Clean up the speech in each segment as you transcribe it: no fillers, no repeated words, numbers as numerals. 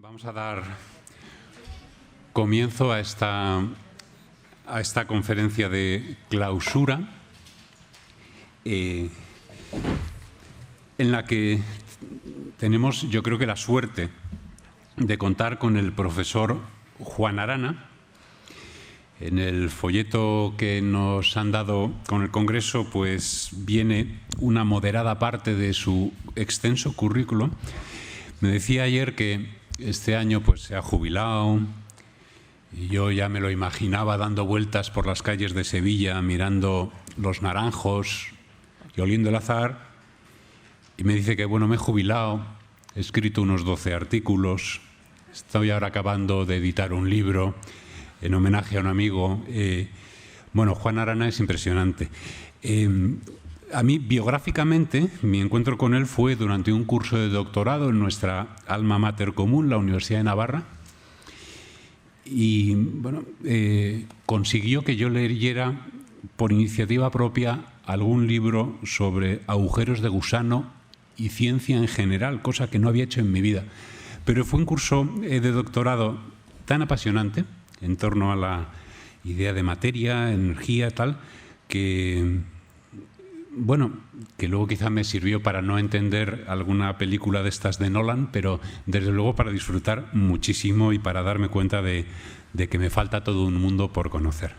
Vamos a dar comienzo a esta conferencia de clausura en la que tenemos, yo creo que la suerte de contar con el profesor Juan Arana. En el folleto que nos han dado con el Congreso, pues viene una moderada parte de su extenso currículo. Me decía ayer que este año pues se ha jubilado y yo ya me lo imaginaba dando vueltas por las calles de Sevilla mirando los naranjos y oliendo el azahar, y me dice que bueno, me he jubilado, he escrito unos 12 artículos, estoy ahora acabando de editar un libro en homenaje a un amigo. Bueno, Juan Arana es impresionante. A mí, biográficamente, mi encuentro con él fue durante un curso de doctorado en nuestra alma mater común, la Universidad de Navarra, y bueno, consiguió que yo leyera por iniciativa propia algún libro sobre agujeros de gusano y ciencia en general, cosa que no había hecho en mi vida. Pero fue un curso de doctorado tan apasionante en torno a la idea de materia, energía, tal, que bueno, que luego quizá me sirvió para no entender alguna película de estas de Nolan, pero desde luego para disfrutar muchísimo y para darme cuenta de que me falta todo un mundo por conocer.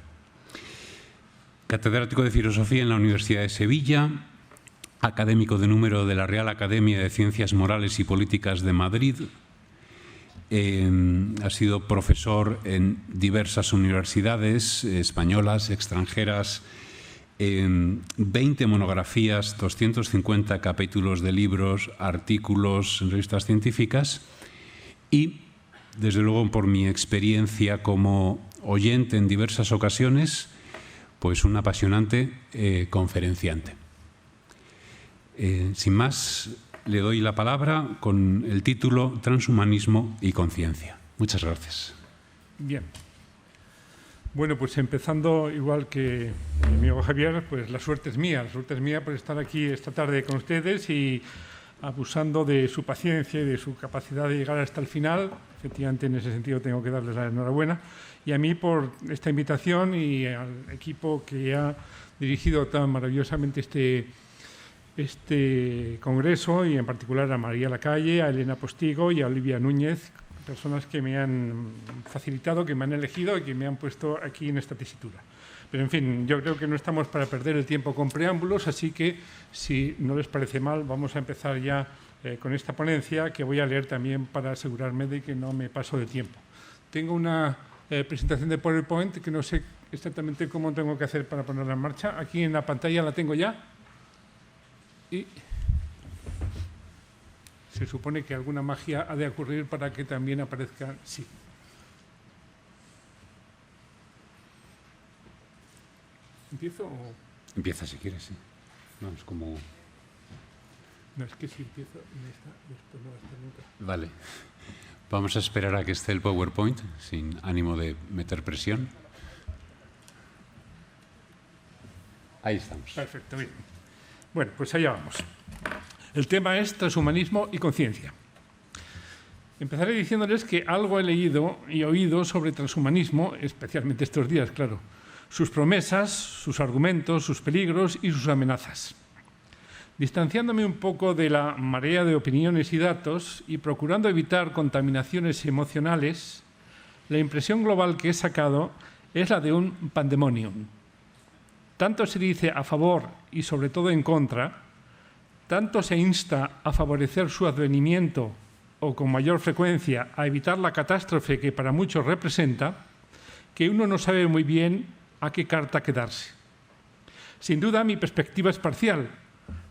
Catedrático de Filosofía en la Universidad de Sevilla, académico de número de la Real Academia de Ciencias Morales y Políticas de Madrid. Ha sido profesor en diversas universidades españolas, extranjeras, 20 monografías, 250 capítulos de libros, artículos en revistas científicas y, desde luego, por mi experiencia como oyente en diversas ocasiones, pues un apasionante conferenciante. Sin más, le doy la palabra con el título Transhumanismo y conciencia. Muchas gracias. Bien. Bueno, pues empezando igual que mi amigo Javier, pues la suerte es mía por estar aquí esta tarde con ustedes y abusando de su paciencia y de su capacidad de llegar hasta el final. Efectivamente, en ese sentido tengo que darles la enhorabuena. Y a mí por esta invitación y al equipo que ha dirigido tan maravillosamente este congreso, y en particular a María Lacalle, a Elena Postigo y a Olivia Núñez, personas que me han facilitado, que me han elegido y que me han puesto aquí en esta tesitura. Pero, en fin, yo creo que no estamos para perder el tiempo con preámbulos, así que, si no les parece mal, vamos a empezar ya con esta ponencia, que voy a leer también para asegurarme de que no me paso de tiempo. Tengo una presentación de PowerPoint que no sé exactamente cómo tengo que hacer para ponerla en marcha. Aquí en la pantalla la tengo ya. Y se supone que alguna magia ha de ocurrir para que también aparezca. Sí. ¿Empiezo o...? Empieza si quieres, sí. No, es como... No, es que si empiezo en esta, después no va a estar nunca. Vale. Vamos a esperar a que esté el PowerPoint, sin ánimo de meter presión. Ahí estamos. Perfecto, bien. Bueno, pues allá vamos. El tema es transhumanismo y conciencia. Empezaré diciéndoles que algo he leído y oído sobre transhumanismo, especialmente estos días, claro. Sus promesas, sus argumentos, sus peligros y sus amenazas. Distanciándome un poco de la marea de opiniones y datos y procurando evitar contaminaciones emocionales, la impresión global que he sacado es la de un pandemonium. Tanto se dice a favor y sobre todo en contra, tanto se insta a favorecer su advenimiento o con mayor frecuencia a evitar la catástrofe que para muchos representa, que uno no sabe muy bien a qué carta quedarse. Sin duda, mi perspectiva es parcial,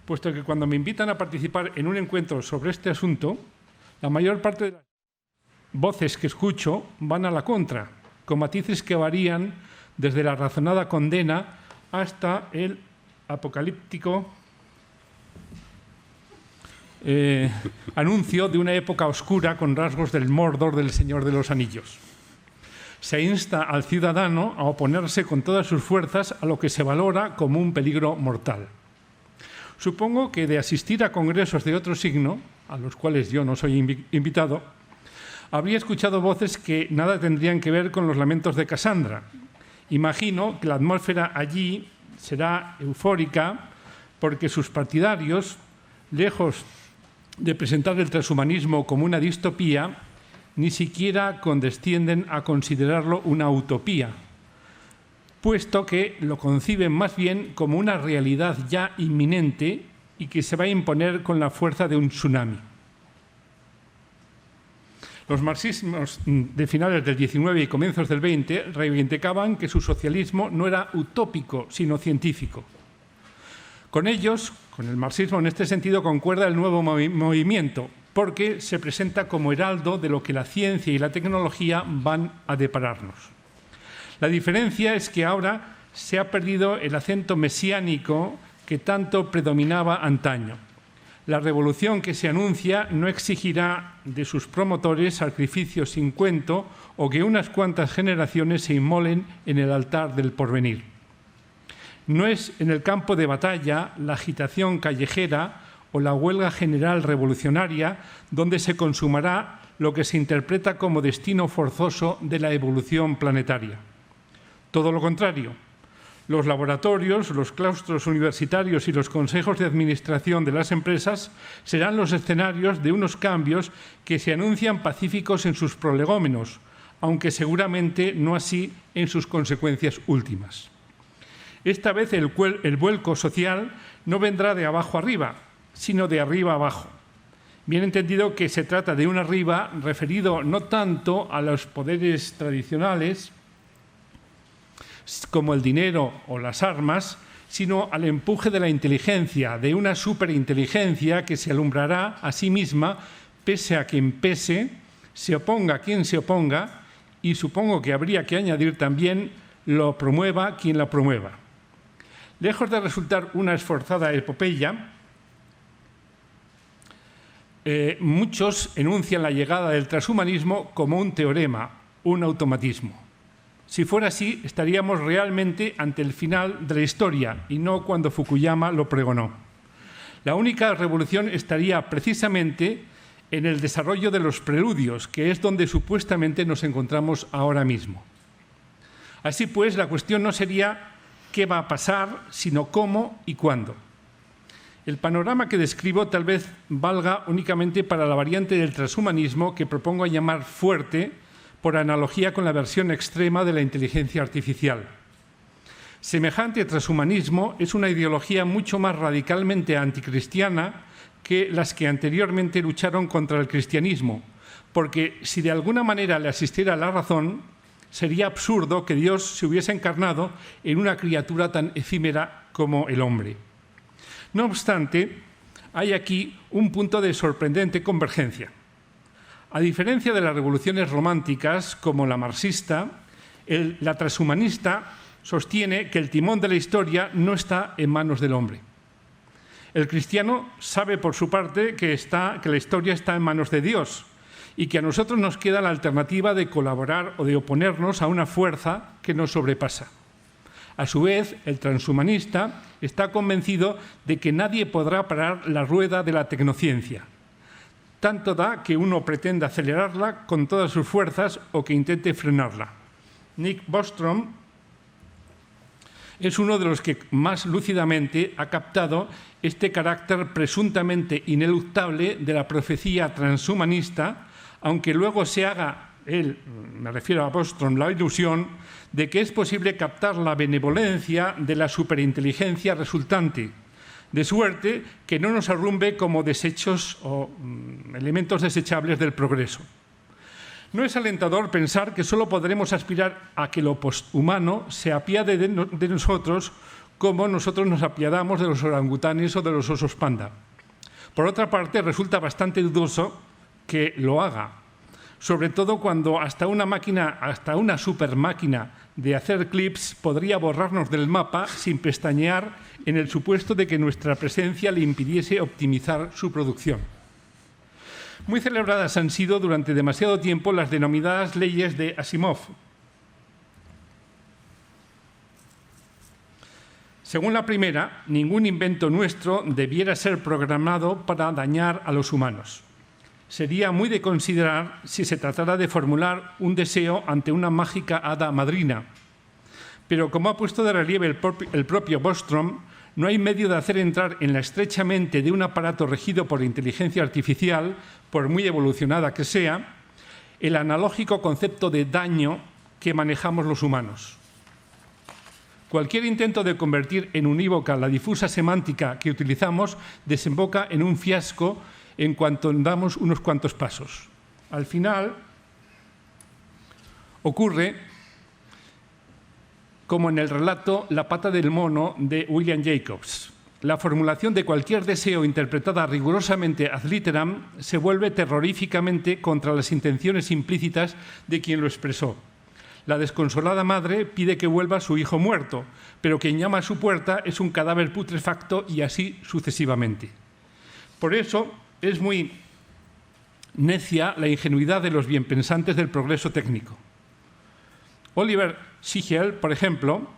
puesto que cuando me invitan a participar en un encuentro sobre este asunto, la mayor parte de las voces que escucho van a la contra, con matices que varían desde la razonada condena hasta el apocalíptico anuncio de una época oscura con rasgos del Mordor del Señor de los Anillos. Se insta al ciudadano a oponerse con todas sus fuerzas a lo que se valora como un peligro mortal. Supongo que de asistir a congresos de otro signo, a los cuales yo no soy invitado, habría escuchado voces que nada tendrían que ver con los lamentos de Casandra. Imagino que la atmósfera allí será eufórica porque sus partidarios, lejos de presentar el transhumanismo como una distopía, ni siquiera condescienden a considerarlo una utopía, puesto que lo conciben más bien como una realidad ya inminente y que se va a imponer con la fuerza de un tsunami. Los marxismos de finales del XIX y comienzos del XX reivindicaban que su socialismo no era utópico, sino científico. Con ellos, con el marxismo en este sentido, concuerda el nuevo movimiento, porque se presenta como heraldo de lo que la ciencia y la tecnología van a depararnos. La diferencia es que ahora se ha perdido el acento mesiánico que tanto predominaba antaño. La revolución que se anuncia no exigirá de sus promotores sacrificios sin cuento o que unas cuantas generaciones se inmolen en el altar del porvenir. No es en el campo de batalla, la agitación callejera o la huelga general revolucionaria donde se consumará lo que se interpreta como destino forzoso de la evolución planetaria. Todo lo contrario. Los laboratorios, los claustros universitarios y los consejos de administración de las empresas serán los escenarios de unos cambios que se anuncian pacíficos en sus prolegómenos, aunque seguramente no así en sus consecuencias últimas. Esta vez el vuelco social no vendrá de abajo arriba, sino de arriba abajo. Bien entendido que se trata de un arriba referido no tanto a los poderes tradicionales, como el dinero o las armas, sino al empuje de la inteligencia, de una superinteligencia que se alumbrará a sí misma, pese a quien pese, se oponga a quien se oponga, y supongo que habría que añadir también lo promueva quien la promueva. Lejos de resultar una esforzada epopeya, muchos enuncian la llegada del transhumanismo como un teorema, un automatismo. Si fuera así, estaríamos realmente ante el final de la historia y no cuando Fukuyama lo pregonó. La única revolución estaría precisamente en el desarrollo de los preludios, que es donde supuestamente nos encontramos ahora mismo. Así pues, la cuestión no sería qué va a pasar, sino cómo y cuándo. El panorama que describo tal vez valga únicamente para la variante del transhumanismo que propongo llamar fuerte, por analogía con la versión extrema de la inteligencia artificial. Semejante transhumanismo es una ideología mucho más radicalmente anticristiana que las que anteriormente lucharon contra el cristianismo, porque si de alguna manera le asistiera la razón, sería absurdo que Dios se hubiese encarnado en una criatura tan efímera como el hombre. No obstante, hay aquí un punto de sorprendente convergencia. A diferencia de las revoluciones románticas, como la marxista, la transhumanista sostiene que el timón de la historia no está en manos del hombre. El cristiano sabe, por su parte, que la historia está en manos de Dios y que a nosotros nos queda la alternativa de colaborar o de oponernos a una fuerza que nos sobrepasa. A su vez, el transhumanista está convencido de que nadie podrá parar la rueda de la tecnociencia. Tanto da que uno pretenda acelerarla con todas sus fuerzas o que intente frenarla. Nick Bostrom es uno de los que más lúcidamente ha captado este carácter presuntamente ineluctable de la profecía transhumanista, aunque luego se haga, me refiero a Bostrom, la ilusión de que es posible captar la benevolencia de la superinteligencia resultante, de suerte que no nos arrumbe como desechos o elementos desechables del progreso. No es alentador pensar que solo podremos aspirar a que lo posthumano se apiade de nosotros como nosotros nos apiadamos de los orangutanes o de los osos panda. Por otra parte, resulta bastante dudoso que lo haga, sobre todo cuando hasta una supermáquina de hacer clips podría borrarnos del mapa sin pestañear en el supuesto de que nuestra presencia le impidiese optimizar su producción. Muy celebradas han sido durante demasiado tiempo las denominadas leyes de Asimov. Según la primera, ningún invento nuestro debiera ser programado para dañar a los humanos. sería muy de considerar si se tratara de formular un deseo ante una mágica hada madrina. Pero como ha puesto de relieve el propio Bostrom, no hay medio de hacer entrar en la estrecha mente de un aparato regido por inteligencia artificial, por muy evolucionada que sea, el analógico concepto de daño que manejamos los humanos. Cualquier intento de convertir en unívoca la difusa semántica que utilizamos desemboca en un fiasco en cuanto damos unos cuantos pasos. Al final, ocurre como en el relato La pata del mono de William Jacobs. La formulación de cualquier deseo interpretada rigurosamente ad literam se vuelve terroríficamente contra las intenciones implícitas de quien lo expresó. La desconsolada madre pide que vuelva su hijo muerto, pero quien llama a su puerta es un cadáver putrefacto y así sucesivamente. Por eso es muy necia la ingenuidad de los bienpensantes del progreso técnico. Oliver Siegel, por ejemplo,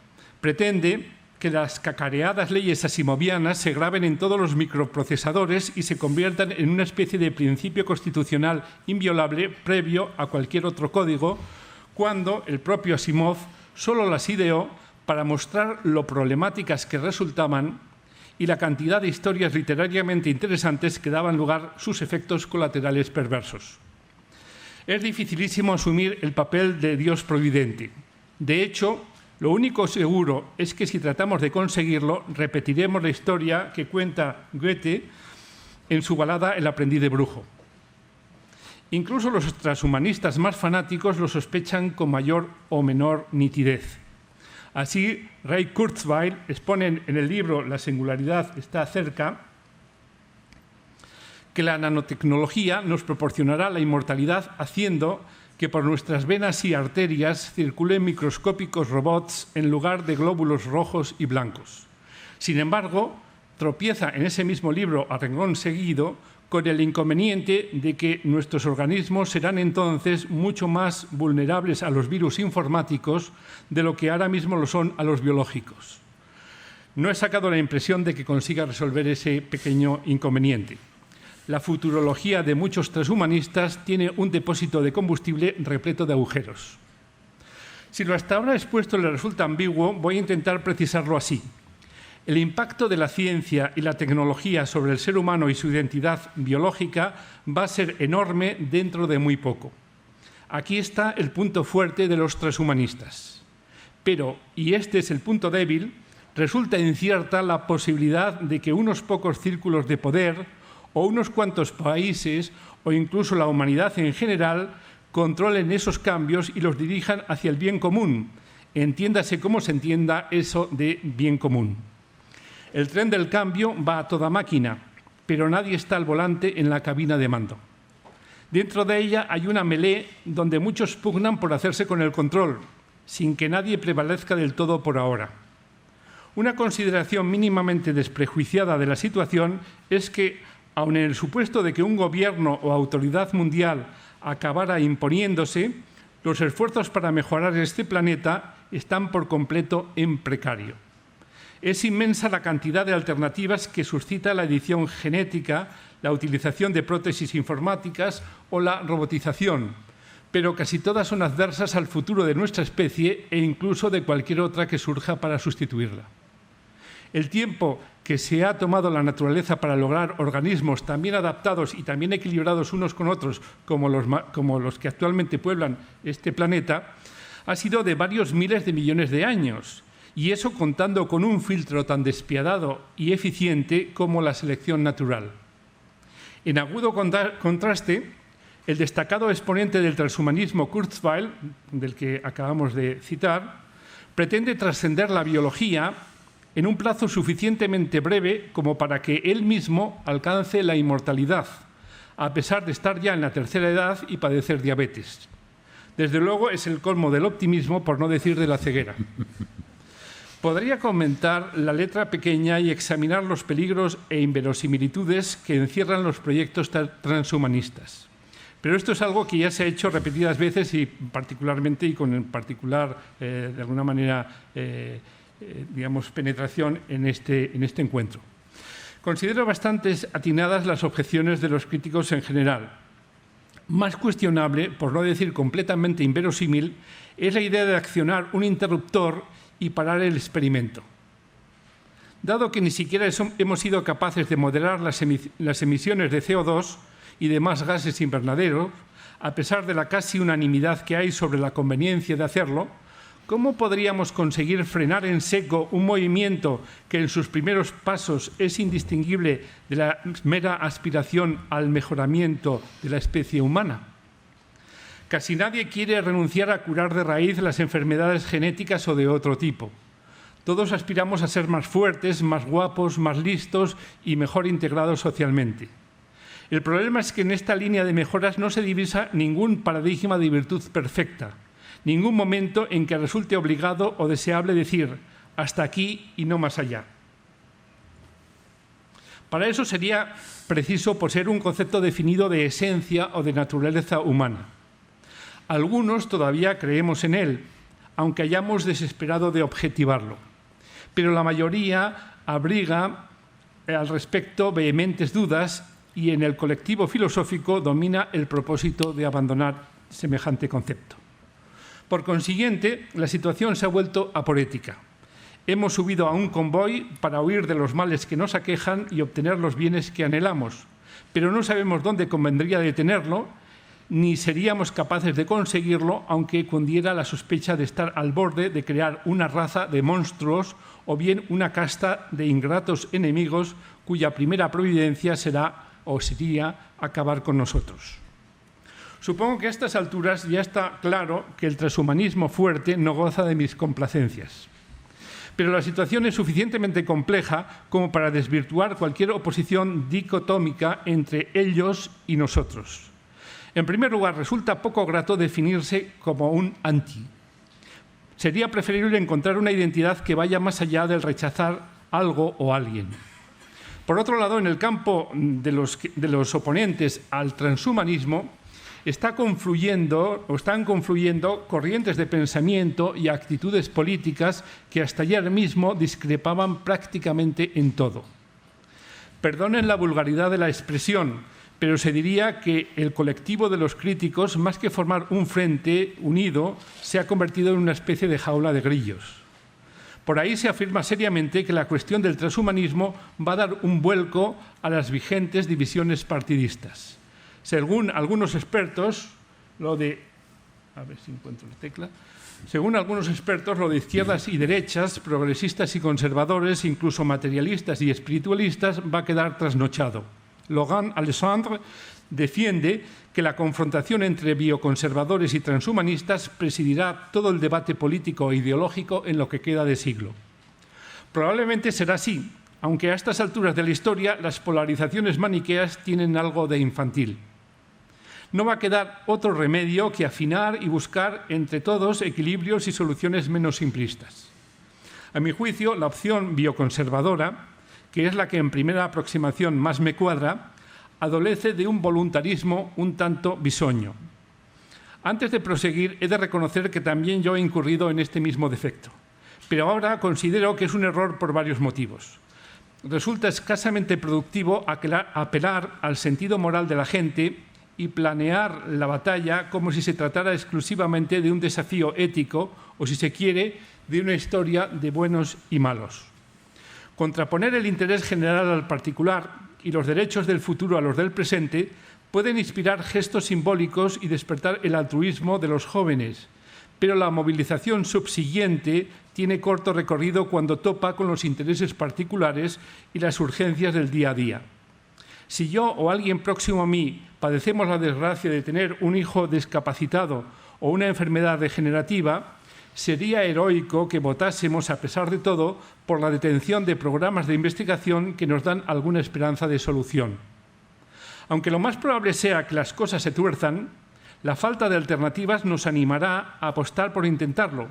pretende que las cacareadas leyes asimovianas se graben en todos los microprocesadores y se conviertan en una especie de principio constitucional inviolable previo a cualquier otro código, cuando el propio Asimov solo las ideó para mostrar lo problemáticas que resultaban y la cantidad de historias literariamente interesantes que daban lugar sus efectos colaterales perversos. Es dificilísimo asumir el papel de Dios providente. De hecho, lo único seguro es que si tratamos de conseguirlo, repetiremos la historia que cuenta Goethe en su balada El aprendiz de brujo. Incluso los transhumanistas más fanáticos lo sospechan con mayor o menor nitidez. Así, Ray Kurzweil expone en el libro La singularidad está cerca que la nanotecnología nos proporcionará la inmortalidad haciendo que por nuestras venas y arterias circulen microscópicos robots en lugar de glóbulos rojos y blancos. Sin embargo, tropieza en ese mismo libro a renglón seguido con el inconveniente de que nuestros organismos serán entonces mucho más vulnerables a los virus informáticos de lo que ahora mismo lo son a los biológicos. No he sacado la impresión de que consiga resolver ese pequeño inconveniente. La futurología de muchos transhumanistas tiene un depósito de combustible repleto de agujeros. Si lo hasta ahora expuesto le resulta ambiguo, voy a intentar precisarlo así. El impacto de la ciencia y la tecnología sobre el ser humano y su identidad biológica va a ser enorme dentro de muy poco. Aquí está el punto fuerte de los transhumanistas. Pero, y este es el punto débil, resulta incierta la posibilidad de que unos pocos círculos de poder o unos cuantos países o incluso la humanidad en general controlen esos cambios y los dirijan hacia el bien común. Entiéndase cómo se entienda eso de bien común. El tren del cambio va a toda máquina, pero nadie está al volante en la cabina de mando. Dentro de ella hay una melé donde muchos pugnan por hacerse con el control, sin que nadie prevalezca del todo por ahora. Una consideración mínimamente desprejuiciada de la situación es que, aun en el supuesto de que un gobierno o autoridad mundial acabara imponiéndose, los esfuerzos para mejorar este planeta están por completo en precario. Es inmensa la cantidad de alternativas que suscita la edición genética, la utilización de prótesis informáticas o la robotización, pero casi todas son adversas al futuro de nuestra especie e incluso de cualquier otra que surja para sustituirla. El tiempo que se ha tomado la naturaleza para lograr organismos también adaptados y también equilibrados unos con otros, como los que actualmente pueblan este planeta, ha sido de varios miles de millones de años. Y eso contando con un filtro tan despiadado y eficiente como la selección natural. En agudo contraste, el destacado exponente del transhumanismo Kurzweil, del que acabamos de citar, pretende trascender la biología en un plazo suficientemente breve como para que él mismo alcance la inmortalidad, a pesar de estar ya en la tercera edad y padecer diabetes. Desde luego es el colmo del optimismo, por no decir de la ceguera. Podría comentar la letra pequeña y examinar los peligros e inverosimilitudes que encierran los proyectos transhumanistas. Pero esto es algo que ya se ha hecho repetidas veces y particularmente y con particular, de alguna manera, digamos, penetración en este encuentro. Considero bastante atinadas las objeciones de los críticos en general. Más cuestionable, por no decir completamente inverosímil, es la idea de accionar un interruptor y parar el experimento. Dado que ni siquiera hemos sido capaces de moderar las emisiones de CO2 y demás gases invernaderos, a pesar de la casi unanimidad que hay sobre la conveniencia de hacerlo, ¿cómo podríamos conseguir frenar en seco un movimiento que en sus primeros pasos es indistinguible de la mera aspiración al mejoramiento de la especie humana? Casi nadie quiere renunciar a curar de raíz las enfermedades genéticas o de otro tipo. Todos aspiramos a ser más fuertes, más guapos, más listos y mejor integrados socialmente. El problema es que en esta línea de mejoras no se divisa ningún paradigma de virtud perfecta, ningún momento en que resulte obligado o deseable decir hasta aquí y no más allá. Para eso sería preciso poseer un concepto definido de esencia o de naturaleza humana. Algunos todavía creemos en él, aunque hayamos desesperado de objetivarlo. Pero la mayoría abriga al respecto vehementes dudas y en el colectivo filosófico domina el propósito de abandonar semejante concepto. Por consiguiente, la situación se ha vuelto aporética. Hemos subido a un convoy para huir de los males que nos aquejan y obtener los bienes que anhelamos, pero no sabemos dónde convendría detenerlo, ni seríamos capaces de conseguirlo, aunque cundiera la sospecha de estar al borde de crear una raza de monstruos o bien una casta de ingratos enemigos cuya primera providencia será o sería acabar con nosotros. Supongo que a estas alturas ya está claro que el transhumanismo fuerte no goza de mis complacencias. Pero la situación es suficientemente compleja como para desvirtuar cualquier oposición dicotómica entre ellos y nosotros. En primer lugar, resulta poco grato definirse como un anti. Sería preferible encontrar una identidad que vaya más allá del rechazar algo o alguien. Por otro lado, en el campo de los oponentes al transhumanismo están confluyendo corrientes de pensamiento y actitudes políticas que hasta ayer mismo discrepaban prácticamente en todo. Perdonen la vulgaridad de la expresión, pero se diría que el colectivo de los críticos, más que formar un frente unido, se ha convertido en una especie de jaula de grillos. Por ahí se afirma seriamente que la cuestión del transhumanismo va a dar un vuelco a las vigentes divisiones partidistas. Según algunos expertos, según algunos expertos, lo de izquierdas y derechas, progresistas y conservadores, incluso materialistas y espiritualistas, va a quedar trasnochado. Laurent Alexandre defiende que la confrontación entre bioconservadores y transhumanistas presidirá todo el debate político e ideológico en lo que queda de siglo. Probablemente será así, aunque a estas alturas de la historia las polarizaciones maniqueas tienen algo de infantil. No va a quedar otro remedio que afinar y buscar entre todos equilibrios y soluciones menos simplistas. A mi juicio, la opción bioconservadora, que es la que en primera aproximación más me cuadra, adolece de un voluntarismo un tanto bisoño. Antes de proseguir, he de reconocer que también yo he incurrido en este mismo defecto, pero ahora considero que es un error por varios motivos. Resulta escasamente productivo apelar al sentido moral de la gente y planear la batalla como si se tratara exclusivamente de un desafío ético o, si se quiere, de una historia de buenos y malos. Contraponer el interés general al particular y los derechos del futuro a los del presente pueden inspirar gestos simbólicos y despertar el altruismo de los jóvenes, pero la movilización subsiguiente tiene corto recorrido cuando topa con los intereses particulares y las urgencias del día a día. Si yo o alguien próximo a mí padecemos la desgracia de tener un hijo discapacitado o una enfermedad degenerativa, sería heroico que votásemos, a pesar de todo, por la detención de programas de investigación que nos dan alguna esperanza de solución. Aunque lo más probable sea que las cosas se tuerzan, la falta de alternativas nos animará a apostar por intentarlo,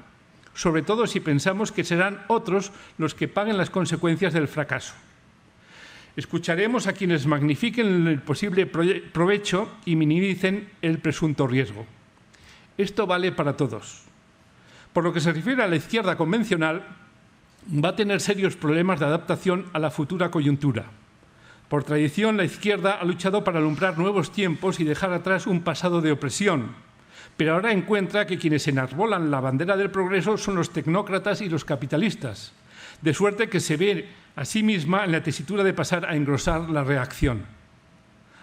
sobre todo si pensamos que serán otros los que paguen las consecuencias del fracaso. Escucharemos a quienes magnifiquen el posible provecho y minimicen el presunto riesgo. Esto vale para todos. Por lo que se refiere a la izquierda convencional, va a tener serios problemas de adaptación a la futura coyuntura. Por tradición, la izquierda ha luchado para alumbrar nuevos tiempos y dejar atrás un pasado de opresión, pero ahora encuentra que quienes enarbolan la bandera del progreso son los tecnócratas y los capitalistas, de suerte que se ve a sí misma en la tesitura de pasar a engrosar la reacción.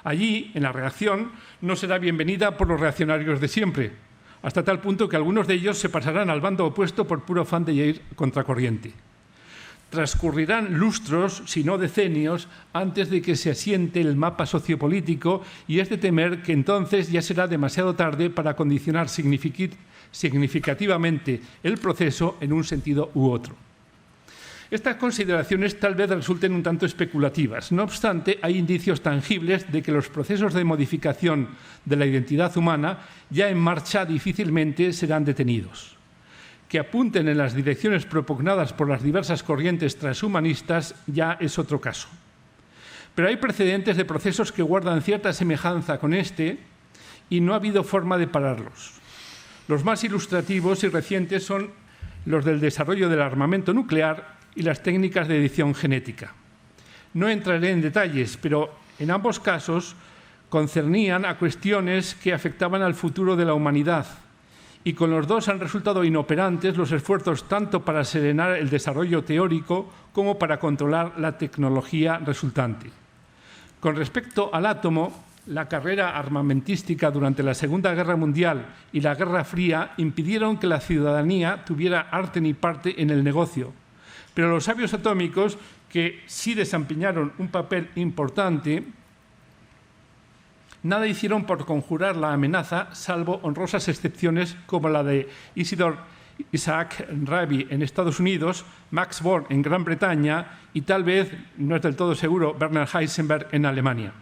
Allí, en la reacción, no será bienvenida por los reaccionarios de siempre, hasta tal punto que algunos de ellos se pasarán al bando opuesto por puro afán de ir contracorriente. Transcurrirán lustros, si no decenios, antes de que se asiente el mapa sociopolítico y es de temer que entonces ya será demasiado tarde para condicionar significativamente el proceso en un sentido u otro. Estas consideraciones tal vez resulten un tanto especulativas. No obstante, hay indicios tangibles de que los procesos de modificación de la identidad humana ya en marcha difícilmente serán detenidos. Que apunten en las direcciones propugnadas por las diversas corrientes transhumanistas ya es otro caso. Pero hay precedentes de procesos que guardan cierta semejanza con este y no ha habido forma de pararlos. Los más ilustrativos y recientes son los del desarrollo del armamento nuclear y las técnicas de edición genética. No entraré en detalles, pero en ambos casos concernían a cuestiones que afectaban al futuro de la humanidad, y con los dos han resultado inoperantes los esfuerzos tanto para serenar el desarrollo teórico como para controlar la tecnología resultante. Con respecto al átomo, la carrera armamentística durante la Segunda Guerra Mundial y la Guerra Fría impidieron que la ciudadanía tuviera arte ni parte en el negocio, pero los sabios atómicos, que sí desempeñaron un papel importante, nada hicieron por conjurar la amenaza, salvo honrosas excepciones como la de Isidor Isaac Rabi en Estados Unidos, Max Born en Gran Bretaña y tal vez, no es del todo seguro, Werner Heisenberg en Alemania.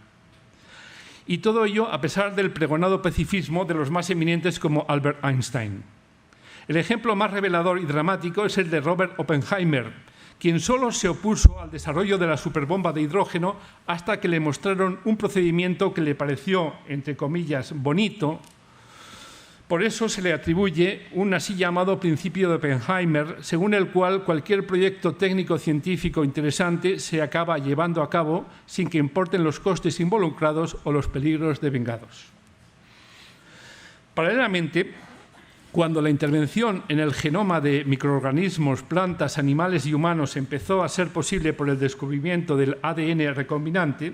Y todo ello a pesar del pregonado pacifismo de los más eminentes como Albert Einstein. El ejemplo más revelador y dramático es el de Robert Oppenheimer, quien solo se opuso al desarrollo de la superbomba de hidrógeno hasta que le mostraron un procedimiento que le pareció, entre comillas, bonito. Por eso se le atribuye un así llamado principio de Oppenheimer, según el cual cualquier proyecto técnico-científico interesante se acaba llevando a cabo sin que importen los costes involucrados o los peligros devengados. Paralelamente, cuando la intervención en el genoma de microorganismos, plantas, animales y humanos empezó a ser posible por el descubrimiento del ADN recombinante,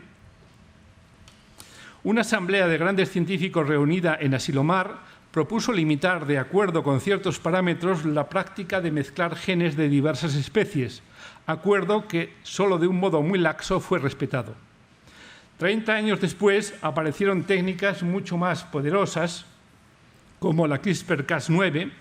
una asamblea de grandes científicos reunida en Asilomar propuso limitar, de acuerdo con ciertos parámetros, la práctica de mezclar genes de diversas especies, acuerdo que solo de un modo muy laxo fue respetado. 30 años después aparecieron técnicas mucho más poderosas, como la CRISPR-Cas9,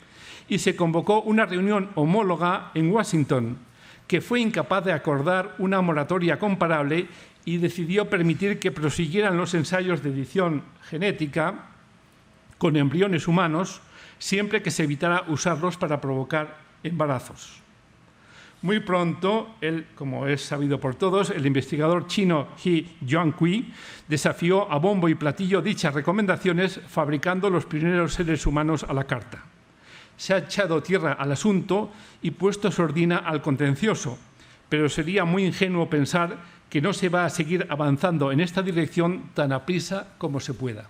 y se convocó una reunión homóloga en Washington, que fue incapaz de acordar una moratoria comparable y decidió permitir que prosiguieran los ensayos de edición genética con embriones humanos, siempre que se evitara usarlos para provocar embarazos. Muy pronto, como es sabido por todos, el investigador chino He Jiankui desafió a bombo y platillo dichas recomendaciones fabricando los primeros seres humanos a la carta. Se ha echado tierra al asunto y puesto sordina al contencioso, pero sería muy ingenuo pensar que no se va a seguir avanzando en esta dirección tan aprisa como se pueda.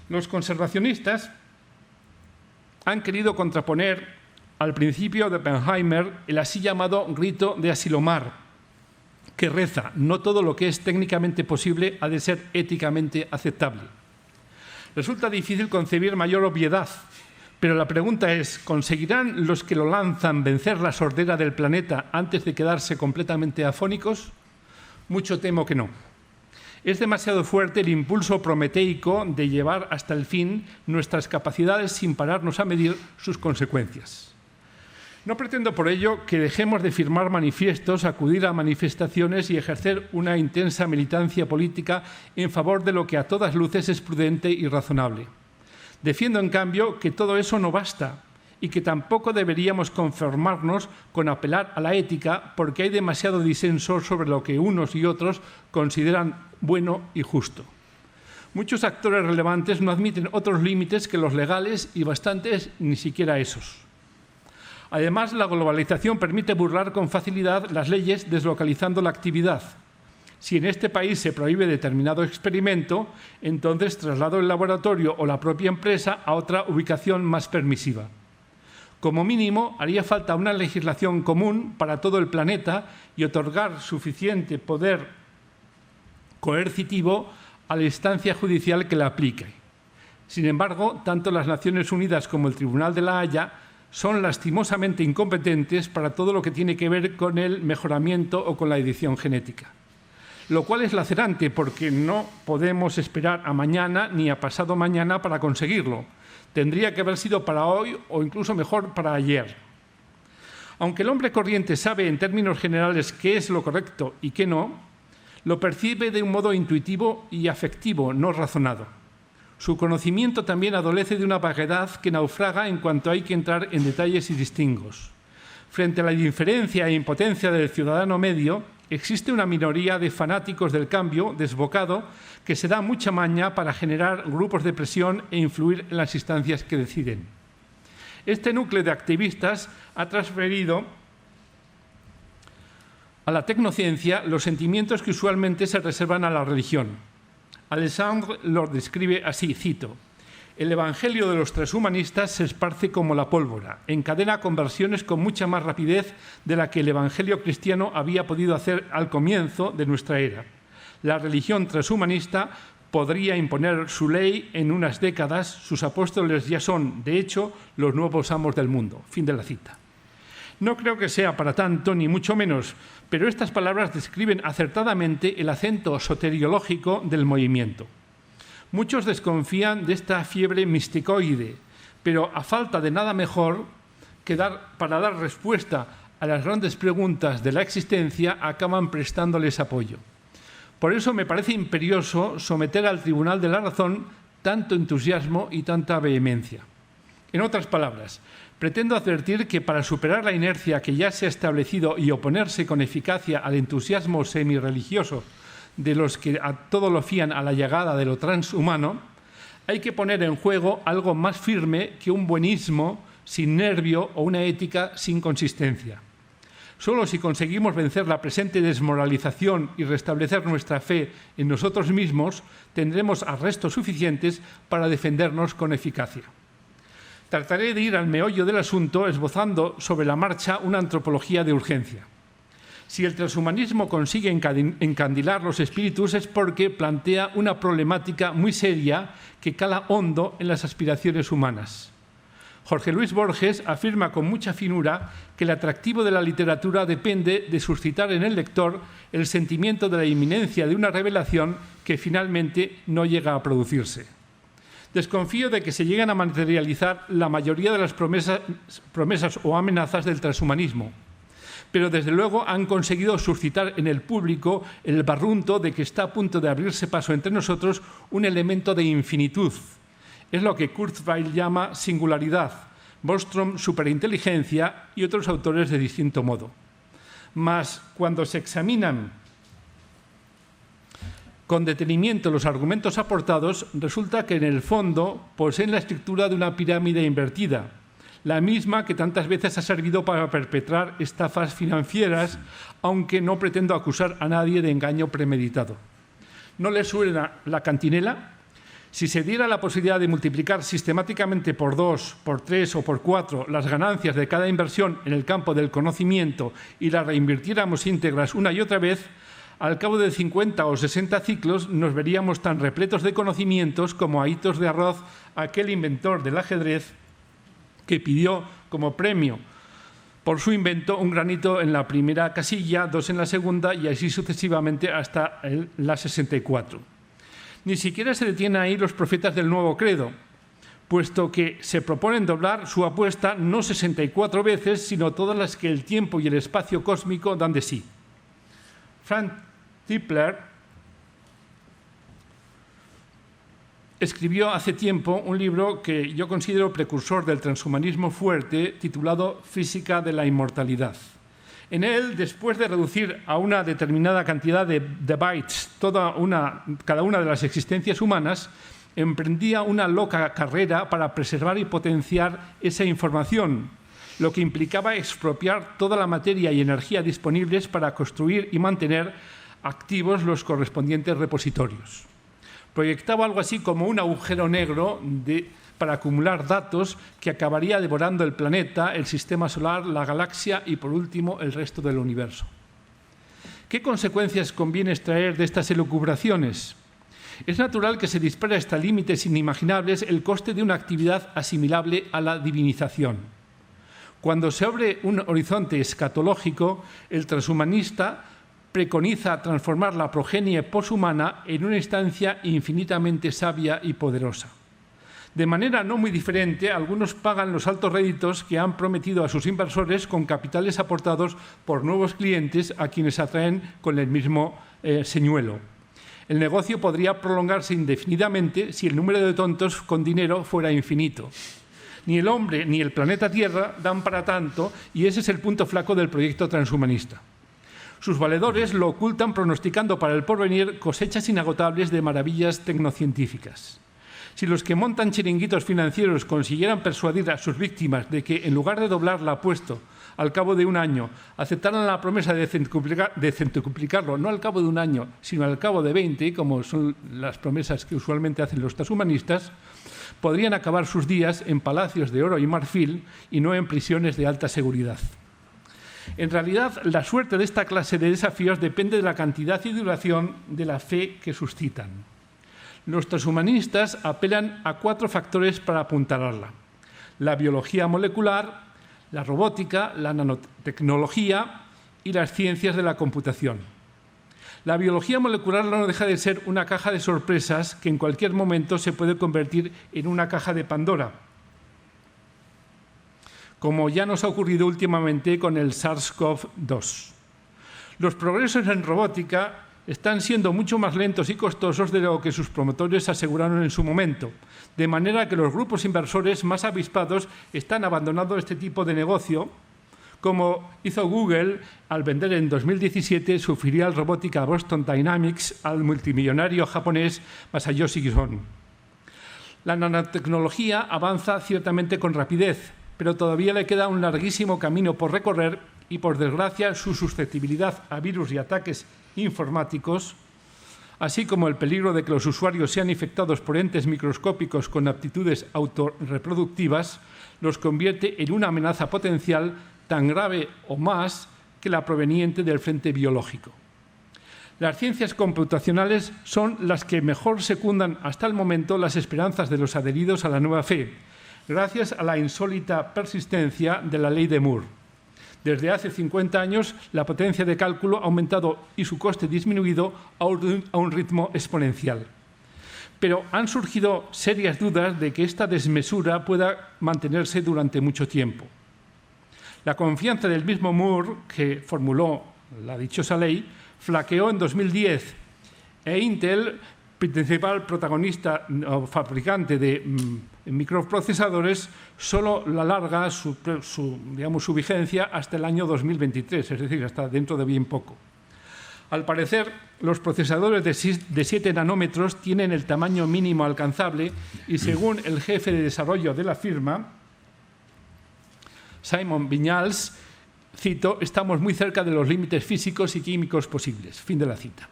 Los conservacionistas han querido contraponer al principio de Oppenheimer el así llamado rito de Asilomar, que reza: no todo lo que es técnicamente posible ha de ser éticamente aceptable. Resulta difícil concebir mayor obviedad, pero la pregunta es: ¿conseguirán los que lo lanzan vencer la sordera del planeta antes de quedarse completamente afónicos? Mucho temo que no. Es demasiado fuerte el impulso prometeico de llevar hasta el fin nuestras capacidades sin pararnos a medir sus consecuencias. No pretendo por ello que dejemos de firmar manifiestos, acudir a manifestaciones y ejercer una intensa militancia política en favor de lo que a todas luces es prudente y razonable. Defiendo, en cambio, que todo eso no basta y que tampoco deberíamos conformarnos con apelar a la ética porque hay demasiado disenso sobre lo que unos y otros consideran bueno y justo. Muchos actores relevantes no admiten otros límites que los legales y bastantes ni siquiera esos. Además, la globalización permite burlar con facilidad las leyes deslocalizando la actividad. Si en este país se prohíbe determinado experimento, entonces traslado el laboratorio o la propia empresa a otra ubicación más permisiva. Como mínimo, haría falta una legislación común para todo el planeta y otorgar suficiente poder coercitivo a la instancia judicial que la aplique. Sin embargo, tanto las Naciones Unidas como el Tribunal de la Haya son lastimosamente incompetentes para todo lo que tiene que ver con el mejoramiento o con la edición genética. Lo cual es lacerante porque no podemos esperar a mañana ni a pasado mañana para conseguirlo. Tendría que haber sido para hoy o incluso mejor para ayer. Aunque el hombre corriente sabe en términos generales qué es lo correcto y qué no, lo percibe de un modo intuitivo y afectivo, no razonado. Su conocimiento también adolece de una vaguedad que naufraga en cuanto hay que entrar en detalles y distingos. Frente a la indiferencia e impotencia del ciudadano medio, existe una minoría de fanáticos del cambio desbocado que se da mucha maña para generar grupos de presión e influir en las instancias que deciden. Este núcleo de activistas ha transferido a la tecnociencia los sentimientos que usualmente se reservan a la religión. Alexandre lo describe así, cito: «El evangelio de los transhumanistas se esparce como la pólvora, encadena conversiones con mucha más rapidez de la que el evangelio cristiano había podido hacer al comienzo de nuestra era. La religión transhumanista podría imponer su ley en unas décadas, sus apóstoles ya son, de hecho, los nuevos amos del mundo». Fin de la cita. No creo que sea para tanto, ni mucho menos, pero estas palabras describen acertadamente el acento soteriológico del movimiento. Muchos desconfían de esta fiebre misticoide, pero a falta de nada mejor para dar respuesta a las grandes preguntas de la existencia, acaban prestándoles apoyo. Por eso me parece imperioso someter al Tribunal de la Razón tanto entusiasmo y tanta vehemencia. En otras palabras, pretendo advertir que para superar la inercia que ya se ha establecido y oponerse con eficacia al entusiasmo semirreligioso de los que a todo lo fían a la llegada de lo transhumano, hay que poner en juego algo más firme que un buenismo sin nervio o una ética sin consistencia. Solo si conseguimos vencer la presente desmoralización y restablecer nuestra fe en nosotros mismos, tendremos arrestos suficientes para defendernos con eficacia. Trataré de ir al meollo del asunto esbozando sobre la marcha una antropología de urgencia. Si el transhumanismo consigue encandilar los espíritus es porque plantea una problemática muy seria que cala hondo en las aspiraciones humanas. Jorge Luis Borges afirma con mucha finura que el atractivo de la literatura depende de suscitar en el lector el sentimiento de la inminencia de una revelación que finalmente no llega a producirse. Desconfío de que se lleguen a materializar la mayoría de las promesas o amenazas del transhumanismo, pero desde luego han conseguido suscitar en el público el barrunto de que está a punto de abrirse paso entre nosotros un elemento de infinitud. Es lo que Kurzweil llama singularidad, Bostrom superinteligencia y otros autores de distinto modo. Mas cuando se examinan con detenimiento los argumentos aportados, resulta que en el fondo poseen la estructura de una pirámide invertida, la misma que tantas veces ha servido para perpetrar estafas financieras, aunque no pretendo acusar a nadie de engaño premeditado. ¿No les suena la cantinela? Si se diera la posibilidad de multiplicar sistemáticamente por 2, por 3 o por 4 las ganancias de cada inversión en el campo del conocimiento y las reinvirtiéramos íntegras una y otra vez, al cabo de 50 o 60 ciclos nos veríamos tan repletos de conocimientos como ahitos de arroz aquel inventor del ajedrez que pidió como premio por su invento un granito en la primera casilla, 2 en la segunda y así sucesivamente hasta la 64. Ni siquiera se detienen ahí los profetas del nuevo credo, puesto que se proponen doblar su apuesta no 64 veces, sino todas las que el tiempo y el espacio cósmico dan de sí. Frank Tipler escribió hace tiempo un libro que yo considero precursor del transhumanismo fuerte, titulado Física de la Inmortalidad. En él, después de reducir a una determinada cantidad de bytes cada una de las existencias humanas, emprendía una loca carrera para preservar y potenciar esa información, lo que implicaba expropiar toda la materia y energía disponibles para construir y mantener activos los correspondientes repositorios. Proyectaba algo así como un agujero negro para acumular datos que acabaría devorando el planeta, el sistema solar, la galaxia y, por último, el resto del universo. ¿Qué consecuencias conviene extraer de estas elucubraciones? Es natural que se dispare hasta límites inimaginables el coste de una actividad asimilable a la divinización. Cuando se abre un horizonte escatológico, el transhumanista preconiza transformar la progenie poshumana en una instancia infinitamente sabia y poderosa. De manera no muy diferente, algunos pagan los altos réditos que han prometido a sus inversores con capitales aportados por nuevos clientes a quienes atraen con el mismo señuelo. El negocio podría prolongarse indefinidamente si el número de tontos con dinero fuera infinito. Ni el hombre ni el planeta Tierra dan para tanto y ese es el punto flaco del proyecto transhumanista. Sus valedores lo ocultan pronosticando para el porvenir cosechas inagotables de maravillas tecnocientíficas. Si los que montan chiringuitos financieros consiguieran persuadir a sus víctimas de que, en lugar de doblar la apuesta al cabo de un año, aceptaran la promesa de centuplicarlo, no al cabo de un año, sino al cabo de 20, como son las promesas que usualmente hacen los transhumanistas, podrían acabar sus días en palacios de oro y marfil y no en prisiones de alta seguridad. En realidad, la suerte de esta clase de desafíos depende de la cantidad y duración de la fe que suscitan. Los transhumanistas apelan a 4 factores para apuntalarla: la biología molecular, la robótica, la nanotecnología y las ciencias de la computación. La biología molecular no deja de ser una caja de sorpresas que en cualquier momento se puede convertir en una caja de Pandora, como ya nos ha ocurrido últimamente con el SARS-CoV-2. Los progresos en robótica están siendo mucho más lentos y costosos de lo que sus promotores aseguraron en su momento, de manera que los grupos inversores más avispados están abandonando este tipo de negocio, como hizo Google al vender en 2017 su filial robótica Boston Dynamics al multimillonario japonés Masayoshi Son. La nanotecnología avanza ciertamente con rapidez, pero todavía le queda un larguísimo camino por recorrer y, por desgracia, su susceptibilidad a virus y ataques informáticos, así como el peligro de que los usuarios sean infectados por entes microscópicos con aptitudes autorreproductivas, los convierte en una amenaza potencial tan grave o más que la proveniente del frente biológico. Las ciencias computacionales son las que mejor secundan hasta el momento las esperanzas de los adheridos a la nueva fe, gracias a la insólita persistencia de la ley de Moore. Desde hace 50 años, la potencia de cálculo ha aumentado y su coste disminuido a un ritmo exponencial. Pero han surgido serias dudas de que esta desmesura pueda mantenerse durante mucho tiempo. La confianza del mismo Moore, que formuló la dichosa ley, flaqueó en 2010 e Intel, principal protagonista o fabricante de microprocesadores, solo la alarga su vigencia hasta el año 2023, es decir, hasta dentro de bien poco. Al parecer, los procesadores de 7 nanómetros tienen el tamaño mínimo alcanzable y, según el jefe de desarrollo de la firma, Simon Vinyals, cito, estamos muy cerca de los límites físicos y químicos posibles. Fin de la cita.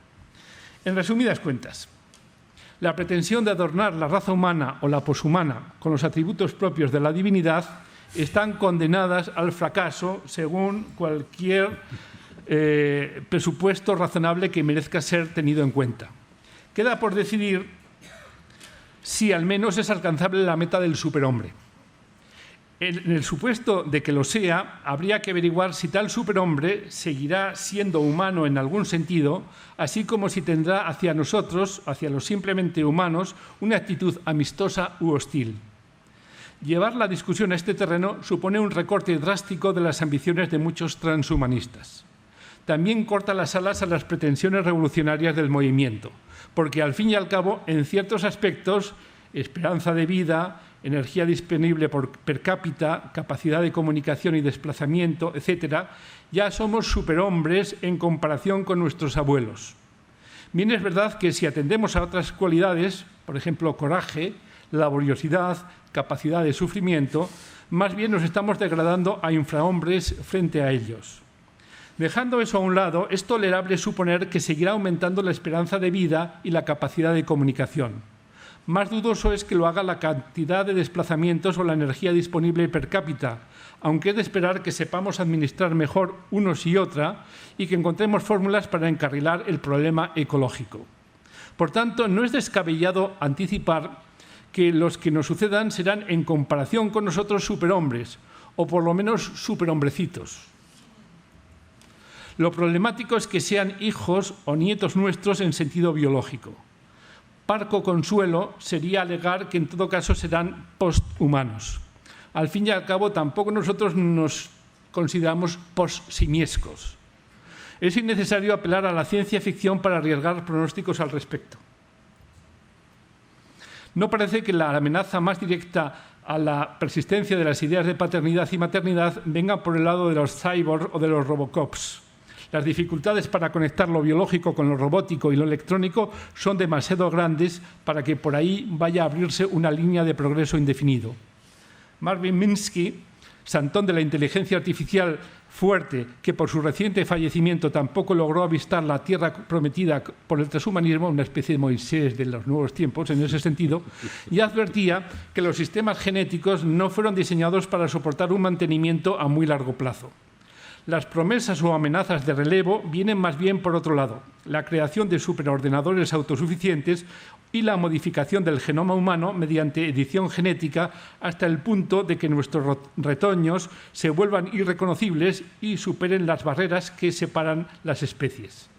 En resumidas cuentas, la pretensión de adornar la raza humana o la poshumana con los atributos propios de la divinidad están condenadas al fracaso según cualquier presupuesto razonable que merezca ser tenido en cuenta. Queda por decidir si al menos es alcanzable la meta del superhombre. En el supuesto de que lo sea, habría que averiguar si tal superhombre seguirá siendo humano en algún sentido, así como si tendrá hacia nosotros, hacia los simplemente humanos, una actitud amistosa u hostil. Llevar la discusión a este terreno supone un recorte drástico de las ambiciones de muchos transhumanistas. También corta las alas a las pretensiones revolucionarias del movimiento, porque al fin y al cabo, en ciertos aspectos, esperanza de vida, energía disponible per cápita, capacidad de comunicación y desplazamiento, etc., ya somos superhombres en comparación con nuestros abuelos. Bien es verdad que si atendemos a otras cualidades, por ejemplo, coraje, laboriosidad, capacidad de sufrimiento, más bien nos estamos degradando a infrahombres frente a ellos. Dejando eso a un lado, es tolerable suponer que seguirá aumentando la esperanza de vida y la capacidad de comunicación. Más dudoso es que lo haga la cantidad de desplazamientos o la energía disponible per cápita, aunque es de esperar que sepamos administrar mejor unos y otra y que encontremos fórmulas para encarrilar el problema ecológico. Por tanto, no es descabellado anticipar que los que nos sucedan serán, en comparación con nosotros, superhombres, o por lo menos superhombrecitos. Lo problemático es que sean hijos o nietos nuestros en sentido biológico. Parco consuelo sería alegar que en todo caso serán posthumanos. Al fin y al cabo, tampoco nosotros nos consideramos postsimiescos. Es innecesario apelar a la ciencia ficción para arriesgar pronósticos al respecto. No parece que la amenaza más directa a la persistencia de las ideas de paternidad y maternidad venga por el lado de los cyborgs o de los robocops. Las dificultades para conectar lo biológico con lo robótico y lo electrónico son demasiado grandes para que por ahí vaya a abrirse una línea de progreso indefinido. Marvin Minsky, santón de la inteligencia artificial fuerte, que por su reciente fallecimiento tampoco logró avistar la tierra prometida por el transhumanismo, una especie de Moisés de los nuevos tiempos en ese sentido, ya advertía que los sistemas genéticos no fueron diseñados para soportar un mantenimiento a muy largo plazo. Las promesas o amenazas de relevo vienen más bien por otro lado, la creación de superordenadores autosuficientes y la modificación del genoma humano mediante edición genética hasta el punto de que nuestros retoños se vuelvan irreconocibles y superen las barreras que separan las especies.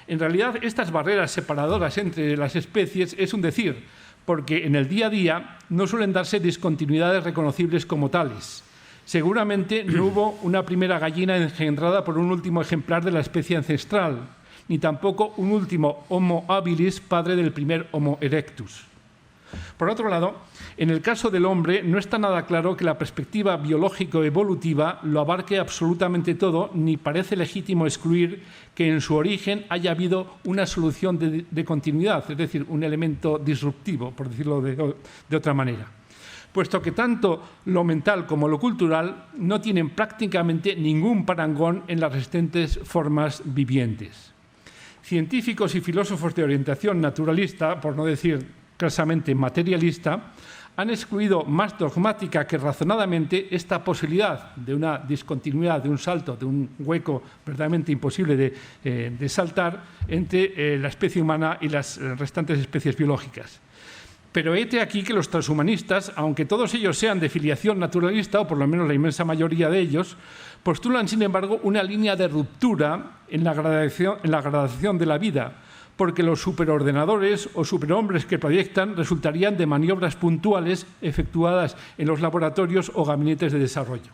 En realidad, estas barreras separadoras entre las especies es un decir, porque en el día a día no suelen darse discontinuidades reconocibles como tales. Seguramente no hubo una primera gallina engendrada por un último ejemplar de la especie ancestral, ni tampoco un último Homo habilis, padre del primer Homo erectus. Por otro lado, en el caso del hombre no está nada claro que la perspectiva biológico-evolutiva lo abarque absolutamente todo, ni parece legítimo excluir que en su origen haya habido una solución de continuidad, es decir, un elemento disruptivo, por decirlo de otra manera, puesto que tanto lo mental como lo cultural no tienen prácticamente ningún parangón en las existentes formas vivientes. Científicos y filósofos de orientación naturalista, por no decir crasamente materialista, han excluido más dogmática que razonadamente esta posibilidad de una discontinuidad, de un salto, de un hueco verdaderamente imposible de saltar entre la especie humana y las restantes especies biológicas. Pero hete aquí que los transhumanistas, aunque todos ellos sean de filiación naturalista, o por lo menos la inmensa mayoría de ellos, postulan, sin embargo, una línea de ruptura en la gradación de la vida, porque los superordenadores o superhombres que proyectan resultarían de maniobras puntuales efectuadas en los laboratorios o gabinetes de desarrollo.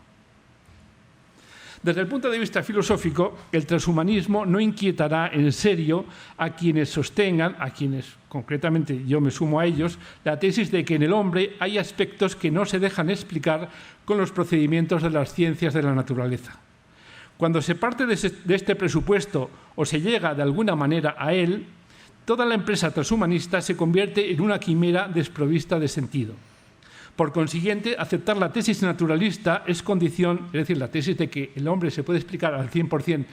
Desde el punto de vista filosófico, el transhumanismo no inquietará en serio a quienes sostengan, a quienes concretamente yo me sumo a ellos, la tesis de que en el hombre hay aspectos que no se dejan explicar con los procedimientos de las ciencias de la naturaleza. Cuando se parte de este presupuesto o se llega de alguna manera a él, toda la empresa transhumanista se convierte en una quimera desprovista de sentido. Por consiguiente, aceptar la tesis naturalista es condición, es decir, la tesis de que el hombre se puede explicar al 100%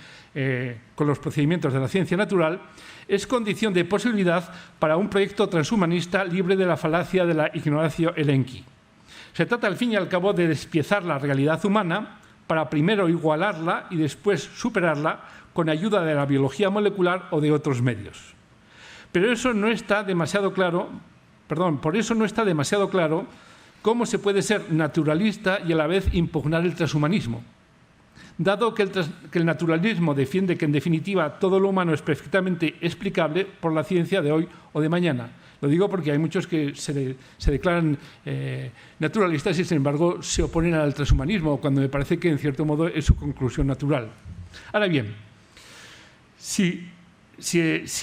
con los procedimientos de la ciencia natural, es condición de posibilidad para un proyecto transhumanista libre de la falacia de la ignoratio elenchi. Se trata, al fin y al cabo, de despiezar la realidad humana para primero igualarla y después superarla con ayuda de la biología molecular o de otros medios. Pero eso no está demasiado claro, por eso no está demasiado claro cómo se puede ser naturalista y a la vez impugnar el transhumanismo. Dado que el naturalismo defiende que, en definitiva, todo lo humano es perfectamente explicable por la ciencia de hoy o de mañana. Lo digo porque hay muchos que se declaran naturalistas y, sin embargo, se oponen al transhumanismo, cuando me parece que, en cierto modo, es su conclusión natural. Ahora bien, si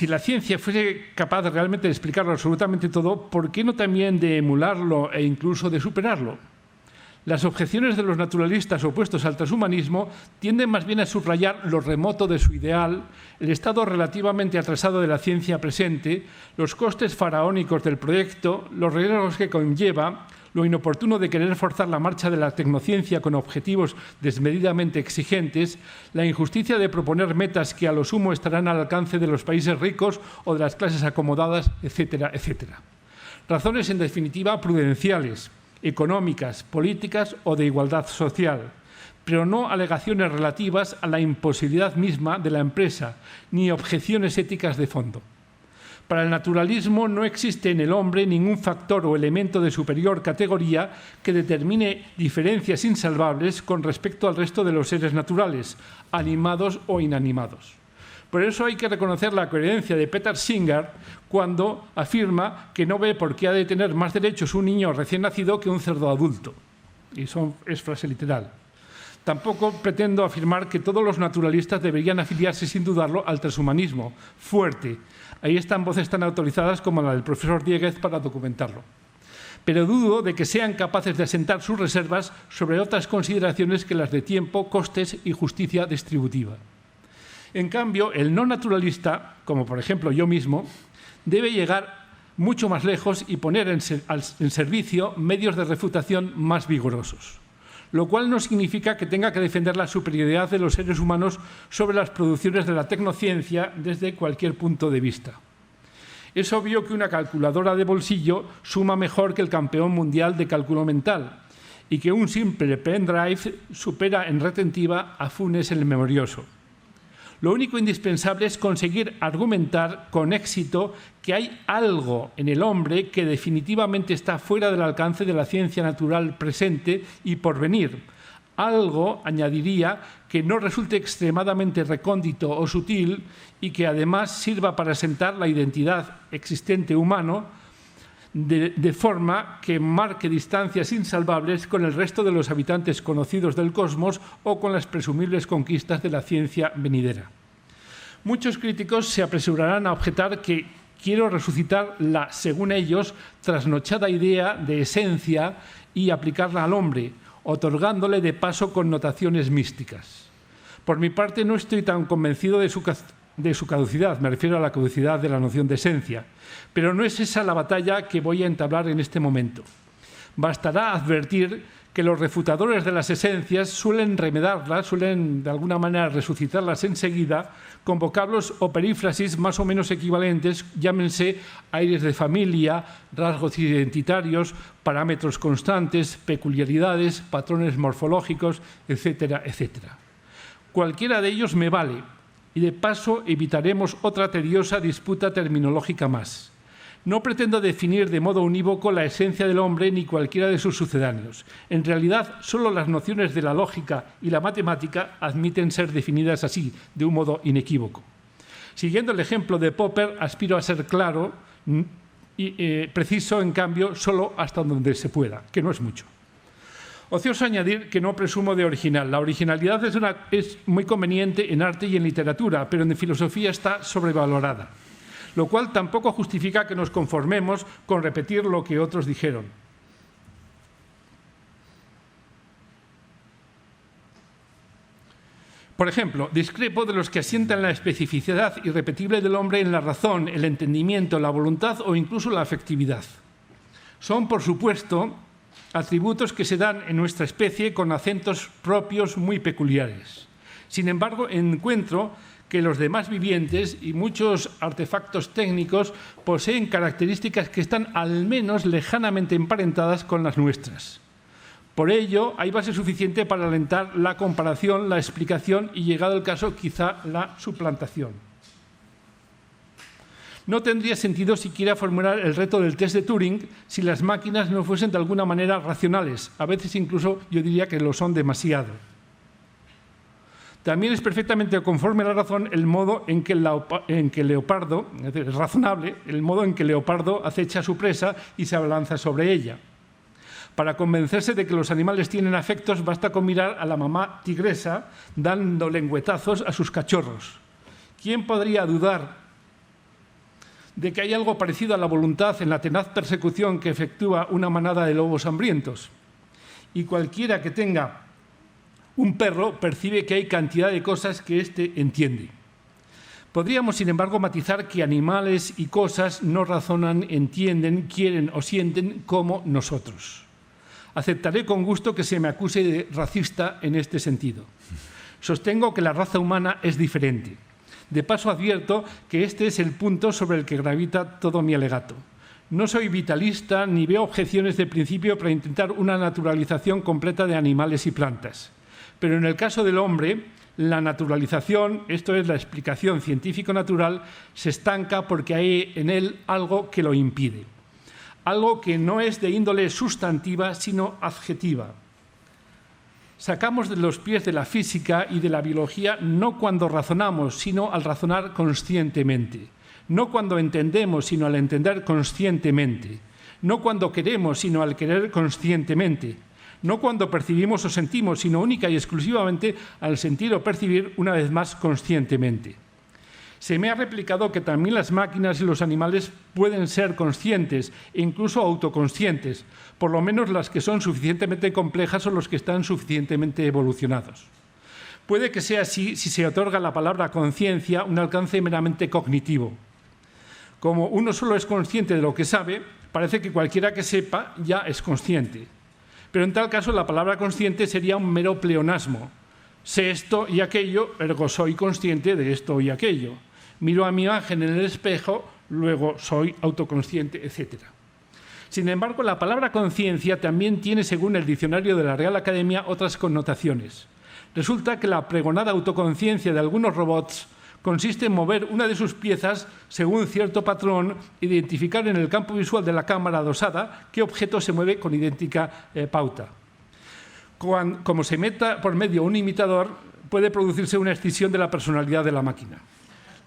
la ciencia fuese capaz de realmente explicarlo absolutamente todo, ¿por qué no también de emularlo e incluso de superarlo? Las objeciones de los naturalistas opuestos al transhumanismo tienden más bien a subrayar lo remoto de su ideal, el estado relativamente atrasado de la ciencia presente, los costes faraónicos del proyecto, los riesgos que conlleva, lo inoportuno de querer forzar la marcha de la tecnociencia con objetivos desmedidamente exigentes, la injusticia de proponer metas que a lo sumo estarán al alcance de los países ricos o de las clases acomodadas, etcétera, etcétera. Razones, en definitiva, prudenciales, económicas, políticas o de igualdad social, pero no alegaciones relativas a la imposibilidad misma de la empresa, ni objeciones éticas de fondo. Para el naturalismo no existe en el hombre ningún factor o elemento de superior categoría que determine diferencias insalvables con respecto al resto de los seres naturales, animados o inanimados. Por eso hay que reconocer la coherencia de Peter Singer cuando afirma que no ve por qué ha de tener más derechos un niño recién nacido que un cerdo adulto. Y es frase literal. Tampoco pretendo afirmar que todos los naturalistas deberían afiliarse sin dudarlo al transhumanismo. Fuerte. Ahí están voces tan autorizadas como la del profesor Dieguez para documentarlo. Pero dudo de que sean capaces de asentar sus reservas sobre otras consideraciones que las de tiempo, costes y justicia distributiva. En cambio, el no naturalista, como por ejemplo yo mismo, debe llegar mucho más lejos y poner en servicio medios de refutación más vigorosos. Lo cual no significa que tenga que defender la superioridad de los seres humanos sobre las producciones de la tecnociencia desde cualquier punto de vista. Es obvio que una calculadora de bolsillo suma mejor que el campeón mundial de cálculo mental y que un simple pendrive supera en retentiva a Funes el memorioso. Lo único indispensable es conseguir argumentar con éxito que hay algo en el hombre que definitivamente está fuera del alcance de la ciencia natural presente y por venir. Algo, añadiría, que no resulte extremadamente recóndito o sutil y que además sirva para asentar la identidad existente humano de forma que marque distancias insalvables con el resto de los habitantes conocidos del cosmos o con las presumibles conquistas de la ciencia venidera. Muchos críticos se apresurarán a objetar que quiero resucitar la, según ellos, trasnochada idea de esencia y aplicarla al hombre, otorgándole de paso connotaciones místicas. Por mi parte, no estoy tan convencido de su caducidad, me refiero a la caducidad de la noción de esencia, pero no es esa la batalla que voy a entablar en este momento. Bastará advertir que los refutadores de las esencias suelen remedarlas, suelen de alguna manera resucitarlas enseguida con vocablos o perífrasis más o menos equivalentes, llámense aires de familia, rasgos identitarios, parámetros constantes, peculiaridades, patrones morfológicos, etcétera, etcétera. Cualquiera de ellos me vale y de paso evitaremos otra tediosa disputa terminológica más. No pretendo definir de modo unívoco la esencia del hombre ni cualquiera de sus sucedáneos. En realidad, solo las nociones de la lógica y la matemática admiten ser definidas así, de un modo inequívoco. Siguiendo el ejemplo de Popper, aspiro a ser claro y preciso, en cambio, solo hasta donde se pueda, que no es mucho. Ocioso añadir que no presumo de original. La originalidad es muy conveniente en arte y en literatura, pero en filosofía está sobrevalorada, lo cual tampoco justifica que nos conformemos con repetir lo que otros dijeron. Por ejemplo, discrepo de los que asientan la especificidad irrepetible del hombre en la razón, el entendimiento, la voluntad o incluso la afectividad. Son, por supuesto, atributos que se dan en nuestra especie con acentos propios muy peculiares. Sin embargo, encuentro que los demás vivientes y muchos artefactos técnicos poseen características que están al menos lejanamente emparentadas con las nuestras. Por ello, hay base suficiente para alentar la comparación, la explicación y, llegado el caso, quizá la suplantación. No tendría sentido siquiera formular el reto del test de Turing si las máquinas no fuesen de alguna manera racionales. A veces incluso yo diría que lo son demasiado. También es perfectamente conforme a la razón el modo en que Leopardo, es decir, es razonable, el modo en que Leopardo acecha a su presa y se abalanza sobre ella. Para convencerse de que los animales tienen afectos, basta con mirar a la mamá tigresa dando lengüetazos a sus cachorros. ¿Quién podría dudar de que hay algo parecido a la voluntad en la tenaz persecución que efectúa una manada de lobos hambrientos? Y cualquiera que tenga un perro percibe que hay cantidad de cosas que éste entiende. Podríamos, sin embargo, matizar que animales y cosas no razonan, entienden, quieren o sienten como nosotros. aceptaré con gusto que se me acuse de racista en este sentido. Sostengo que la raza humana es diferente. De paso advierto que este es el punto sobre el que gravita todo mi alegato. No soy vitalista ni veo objeciones de principio para intentar una naturalización completa de animales y plantas. Pero en el caso del hombre, la naturalización, esto es la explicación científico-natural, se estanca porque hay en él algo que lo impide. Algo que no es de índole sustantiva, sino adjetiva. Sacamos de los pies de la física y de la biología no cuando razonamos, sino al razonar conscientemente. No cuando entendemos, sino al entender conscientemente. No cuando queremos, sino al querer conscientemente. No cuando percibimos o sentimos, sino única y exclusivamente al sentir o percibir, una vez más, conscientemente. Se me ha replicado que también las máquinas y los animales pueden ser conscientes e incluso autoconscientes, por lo menos las que son suficientemente complejas o los que están suficientemente evolucionados. Puede que sea así si se otorga a la palabra conciencia un alcance meramente cognitivo. Como uno solo es consciente de lo que sabe, parece que cualquiera que sepa ya es consciente. Pero en tal caso la palabra consciente sería un mero pleonasmo. Sé esto y aquello, ergo soy consciente de esto y aquello. Miro a mi imagen en el espejo, luego soy autoconsciente, etc. Sin embargo, la palabra conciencia también tiene, según el diccionario de la Real Academia, otras connotaciones. Resulta que la pregonada autoconciencia de algunos robots consiste en mover una de sus piezas según cierto patrón, identificar en el campo visual de la cámara dosada qué objeto se mueve con idéntica pauta. Como se meta por medio un imitador, puede producirse una escisión de la personalidad de la máquina.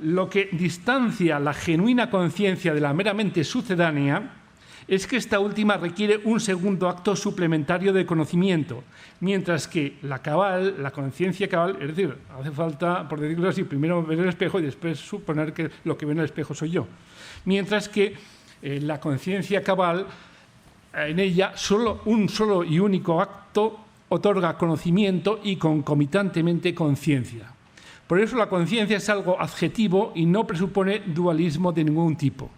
Lo que distancia la genuina conciencia de la meramente sucedánea es que esta última requiere un segundo acto suplementario de conocimiento, mientras que la conciencia cabal, es decir, hace falta, por decirlo así, primero ver el espejo y después suponer que lo que ve en el espejo soy yo. Mientras que la conciencia cabal, en ella un solo y único acto otorga conocimiento y concomitantemente conciencia. Por eso la conciencia es algo adjetivo y no presupone dualismo de ningún tipo.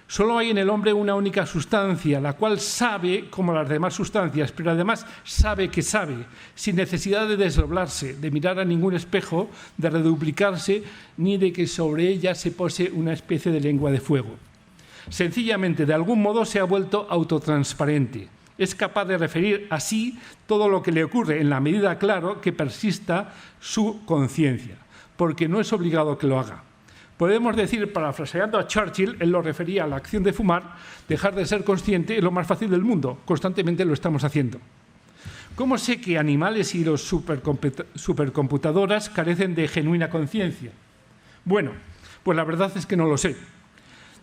Solo hay en el hombre una única sustancia, la cual sabe como las demás sustancias, pero además sabe que sabe, sin necesidad de desdoblarse, de mirar a ningún espejo, de reduplicarse, ni de que sobre ella se pose una especie de lengua de fuego. Sencillamente, de algún modo, se ha vuelto autotransparente. Es capaz de referir así todo lo que le ocurre en la medida, claro, que persista su conciencia, porque no es obligado que lo haga. Podemos decir, parafraseando a Churchill, él lo refería a la acción de fumar, dejar de ser consciente es lo más fácil del mundo, constantemente lo estamos haciendo. ¿Cómo sé que animales y los supercomputadoras carecen de genuina conciencia? Bueno, pues la verdad es que no lo sé.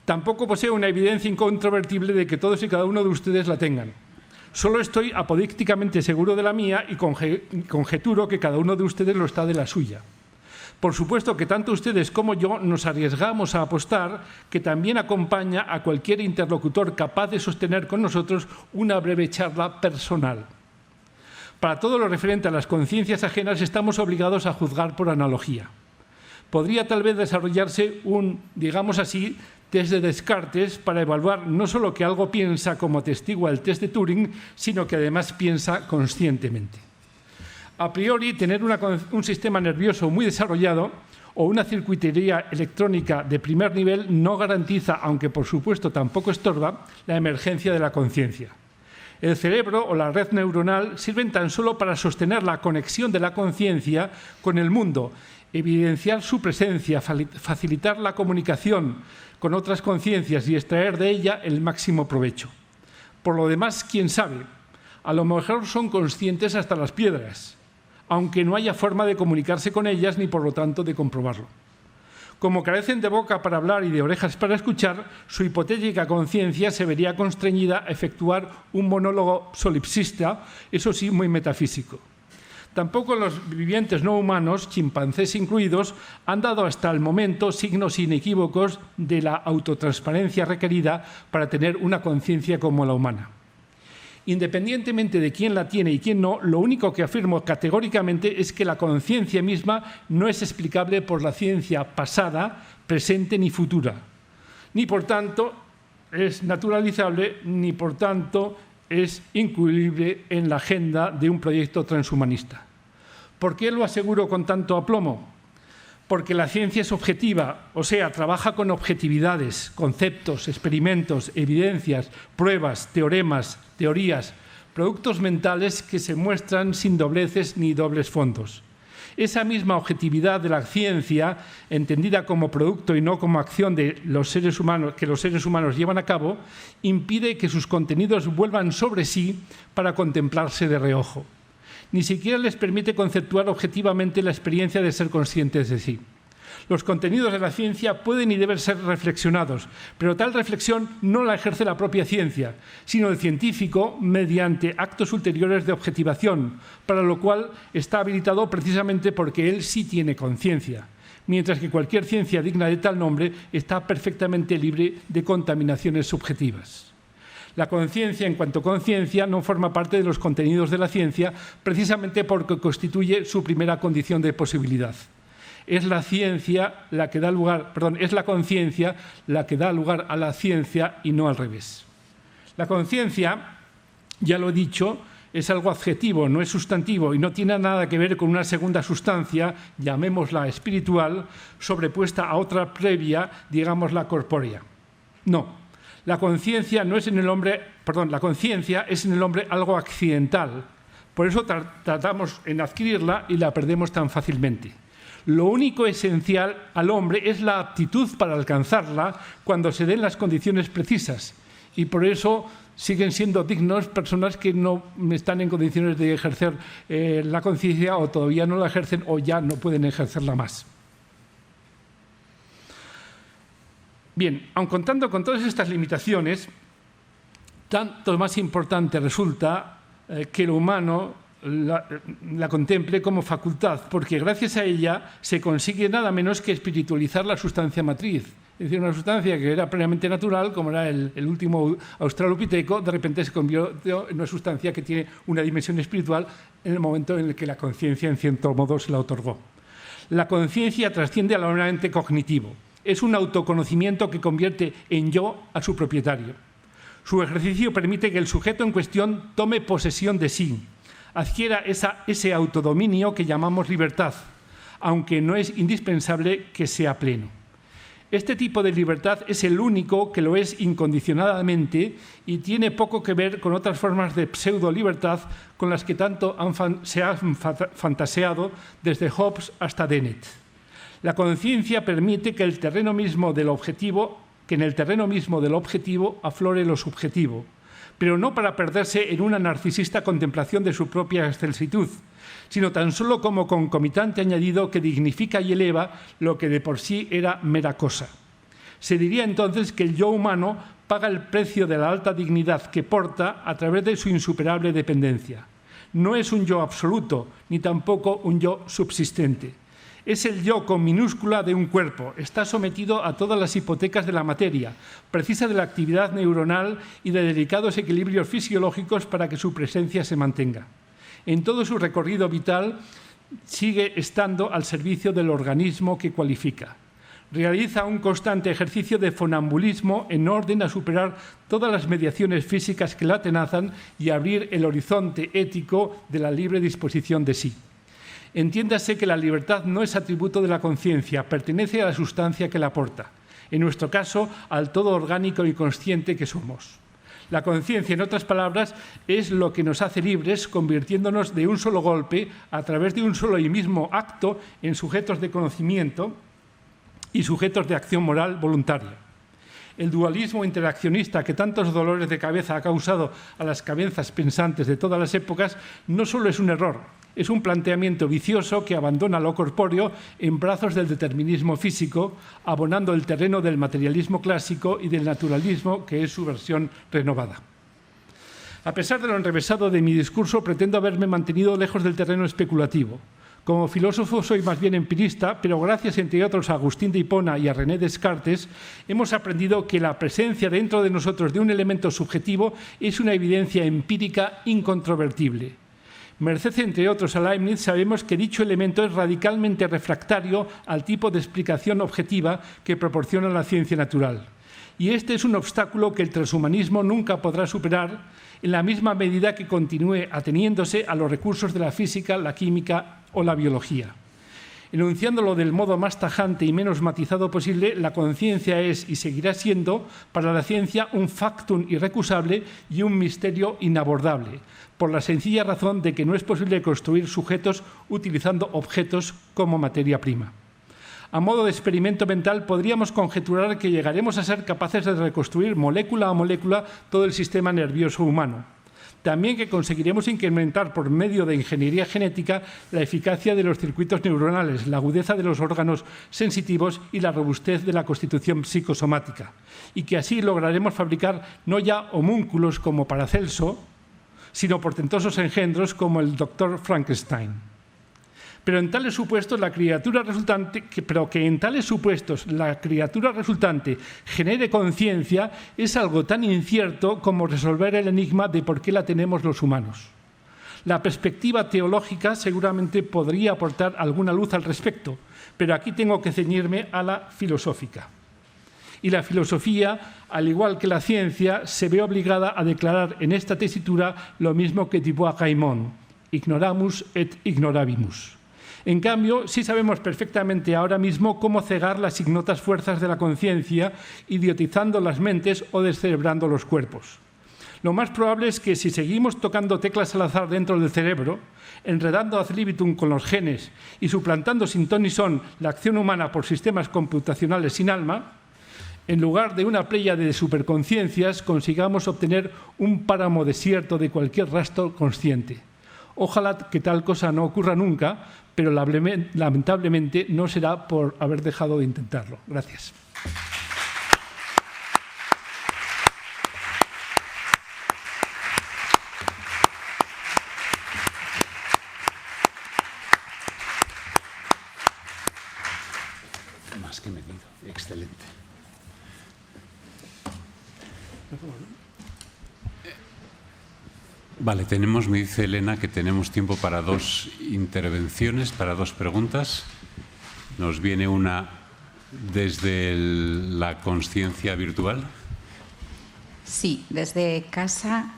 Tampoco poseo una evidencia incontrovertible de que todos y cada uno de ustedes la tengan. Solo estoy apodícticamente seguro de la mía y conjeturo que cada uno de ustedes lo está de la suya. Por supuesto que tanto ustedes como yo nos arriesgamos a apostar que también acompaña a cualquier interlocutor capaz de sostener con nosotros una breve charla personal. Para todo lo referente a las conciencias ajenas estamos obligados a juzgar por analogía. Podría tal vez desarrollarse un, digamos así, test de Descartes para evaluar no solo que algo piensa como atestigua el test de Turing, sino que además piensa conscientemente. A priori, tener un sistema nervioso muy desarrollado o una circuitería electrónica de primer nivel no garantiza, aunque por supuesto tampoco estorba, la emergencia de la conciencia. El cerebro o la red neuronal sirven tan solo para sostener la conexión de la conciencia con el mundo, evidenciar su presencia, facilitar la comunicación con otras conciencias y extraer de ella el máximo provecho. Por lo demás, quién sabe, a lo mejor son conscientes hasta las piedras, aunque no haya forma de comunicarse con ellas ni por lo tanto de comprobarlo. Como carecen de boca para hablar y de orejas para escuchar, su hipotética conciencia se vería constreñida a efectuar un monólogo solipsista, eso sí, muy metafísico. Tampoco los vivientes no humanos, chimpancés incluidos, han dado hasta el momento signos inequívocos de la autotransparencia requerida para tener una conciencia como la humana. Independientemente de quién la tiene y quién no, lo único que afirmo categóricamente es que la conciencia misma no es explicable por la ciencia pasada, presente ni futura. Ni por tanto es naturalizable, ni por tanto es incluible en la agenda de un proyecto transhumanista. ¿Por qué lo aseguro con tanto aplomo? Porque la ciencia es objetiva, o sea, trabaja con objetividades, conceptos, experimentos, evidencias, pruebas, teoremas, teorías, productos mentales que se muestran sin dobleces ni dobles fondos. Esa misma objetividad de la ciencia, entendida como producto y no como acción de los seres humanos, que los seres humanos llevan a cabo, impide que sus contenidos vuelvan sobre sí para contemplarse de reojo. Ni siquiera les permite conceptuar objetivamente la experiencia de ser conscientes de sí. Los contenidos de la ciencia pueden y deben ser reflexionados, pero tal reflexión no la ejerce la propia ciencia, sino el científico mediante actos ulteriores de objetivación, para lo cual está habilitado precisamente porque él sí tiene conciencia, mientras que cualquier ciencia digna de tal nombre está perfectamente libre de contaminaciones subjetivas. La conciencia, en cuanto conciencia, no forma parte de los contenidos de la ciencia precisamente porque constituye su primera condición de posibilidad. Es la conciencia la que da lugar a la ciencia y no al revés. La conciencia, ya lo he dicho, es algo adjetivo, no es sustantivo y no tiene nada que ver con una segunda sustancia, llamémosla espiritual, sobrepuesta a otra previa, digámosla corpórea. No. La conciencia es en el hombre algo accidental. Por eso tratamos en adquirirla y la perdemos tan fácilmente. Lo único esencial al hombre es la aptitud para alcanzarla cuando se den las condiciones precisas. Y por eso siguen siendo dignos personas que no están en condiciones de ejercer la conciencia o todavía no la ejercen o ya no pueden ejercerla más. Bien, aun contando con todas estas limitaciones, tanto más importante resulta que lo humano la contemple como facultad, porque gracias a ella se consigue nada menos que espiritualizar la sustancia matriz. Es decir, una sustancia que era plenamente natural, como era el último australopiteco, de repente se convirtió en una sustancia que tiene una dimensión espiritual en el momento en el que la conciencia, en cierto modo, se la otorgó. La conciencia trasciende a lo meramente cognitivo. Es un autoconocimiento que convierte en yo a su propietario. Su ejercicio permite que el sujeto en cuestión tome posesión de sí, adquiera ese autodominio que llamamos libertad, aunque no es indispensable que sea pleno. Este tipo de libertad es el único que lo es incondicionadamente y tiene poco que ver con otras formas de pseudo-libertad con las que tanto se han fantaseado desde Hobbes hasta Dennett. La conciencia permite que en el terreno mismo del objetivo aflore lo subjetivo, pero no para perderse en una narcisista contemplación de su propia excelsitud, sino tan solo como concomitante añadido que dignifica y eleva lo que de por sí era mera cosa. Se diría entonces que el yo humano paga el precio de la alta dignidad que porta a través de su insuperable dependencia. No es un yo absoluto, ni tampoco un yo subsistente. Es el yo con minúscula de un cuerpo, está sometido a todas las hipotecas de la materia, precisa de la actividad neuronal y de delicados equilibrios fisiológicos para que su presencia se mantenga. En todo su recorrido vital sigue estando al servicio del organismo que cualifica. Realiza un constante ejercicio de funambulismo en orden a superar todas las mediaciones físicas que la atenazan y abrir el horizonte ético de la libre disposición de sí. Entiéndase que la libertad no es atributo de la conciencia, pertenece a la sustancia que la aporta, en nuestro caso, al todo orgánico y consciente que somos. La conciencia, en otras palabras, es lo que nos hace libres, convirtiéndonos de un solo golpe, a través de un solo y mismo acto, en sujetos de conocimiento y sujetos de acción moral voluntaria. El dualismo interaccionista que tantos dolores de cabeza ha causado a las cabezas pensantes de todas las épocas no solo es un error, es un planteamiento vicioso que abandona lo corpóreo en brazos del determinismo físico, abonando el terreno del materialismo clásico y del naturalismo, que es su versión renovada. A pesar de lo enrevesado de mi discurso, pretendo haberme mantenido lejos del terreno especulativo. Como filósofo soy más bien empirista, pero gracias, entre otros, a Agustín de Hipona y a René Descartes, hemos aprendido que la presencia dentro de nosotros de un elemento subjetivo es una evidencia empírica incontrovertible. Merced, entre otros, a Leibniz, sabemos que dicho elemento es radicalmente refractario al tipo de explicación objetiva que proporciona la ciencia natural. y este es un obstáculo que el transhumanismo nunca podrá superar en la misma medida que continúe ateniéndose a los recursos de la física, la química o la biología. Enunciándolo del modo más tajante y menos matizado posible, la conciencia es y seguirá siendo para la ciencia un factum irrecusable y un misterio inabordable, por la sencilla razón de que no es posible construir sujetos utilizando objetos como materia prima. A modo de experimento mental, podríamos conjeturar que llegaremos a ser capaces de reconstruir molécula a molécula todo el sistema nervioso humano. También que conseguiremos incrementar por medio de ingeniería genética la eficacia de los circuitos neuronales, la agudeza de los órganos sensitivos y la robustez de la constitución psicosomática. Y que así lograremos fabricar no ya homúnculos como Paracelso, sino portentosos engendros como el Dr. Frankenstein. Pero en tales supuestos la criatura resultante genere conciencia es algo tan incierto como resolver el enigma de por qué la tenemos los humanos. La perspectiva teológica seguramente podría aportar alguna luz al respecto, pero aquí tengo que ceñirme a la filosófica. Y la filosofía, al igual que la ciencia, se ve obligada a declarar en esta tesitura lo mismo que Dubois-Reymond: ignoramus et ignorabimus. En cambio, sí sabemos perfectamente ahora mismo cómo cegar las ignotas fuerzas de la conciencia, idiotizando las mentes o descerebrando los cuerpos. Lo más probable es que si seguimos tocando teclas al azar dentro del cerebro, enredando ad libitum con los genes y suplantando sin ton ni son la acción humana por sistemas computacionales sin alma, en lugar de una playa de superconciencias, consigamos obtener un páramo desierto de cualquier rastro consciente. Ojalá que tal cosa no ocurra nunca, pero lamentablemente no será por haber dejado de intentarlo. Gracias. Más que medido. Excelente. Vale, me dice Elena que tenemos tiempo para 2 intervenciones, para 2 preguntas. Nos viene una desde la consciencia virtual. Sí, desde casa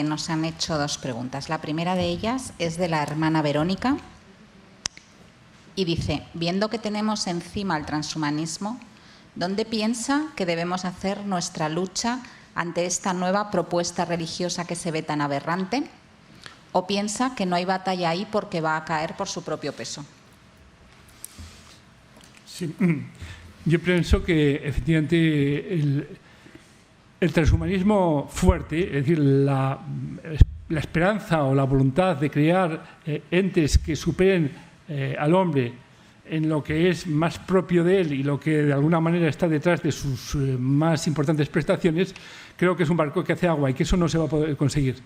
nos han hecho 2 preguntas. La primera de ellas es de la hermana Verónica y dice: viendo que tenemos encima el transhumanismo, ¿dónde piensa que debemos hacer nuestra lucha ante esta nueva propuesta religiosa que se ve tan aberrante? ¿O piensa que no hay batalla ahí porque va a caer por su propio peso? Sí, yo pienso que efectivamente el transhumanismo fuerte, es decir, la esperanza o la voluntad de crear entes que superen al hombre en lo que es más propio de él y lo que de alguna manera está detrás de sus más importantes prestaciones, creo que es un barco que hace agua y que eso no se va a poder conseguir.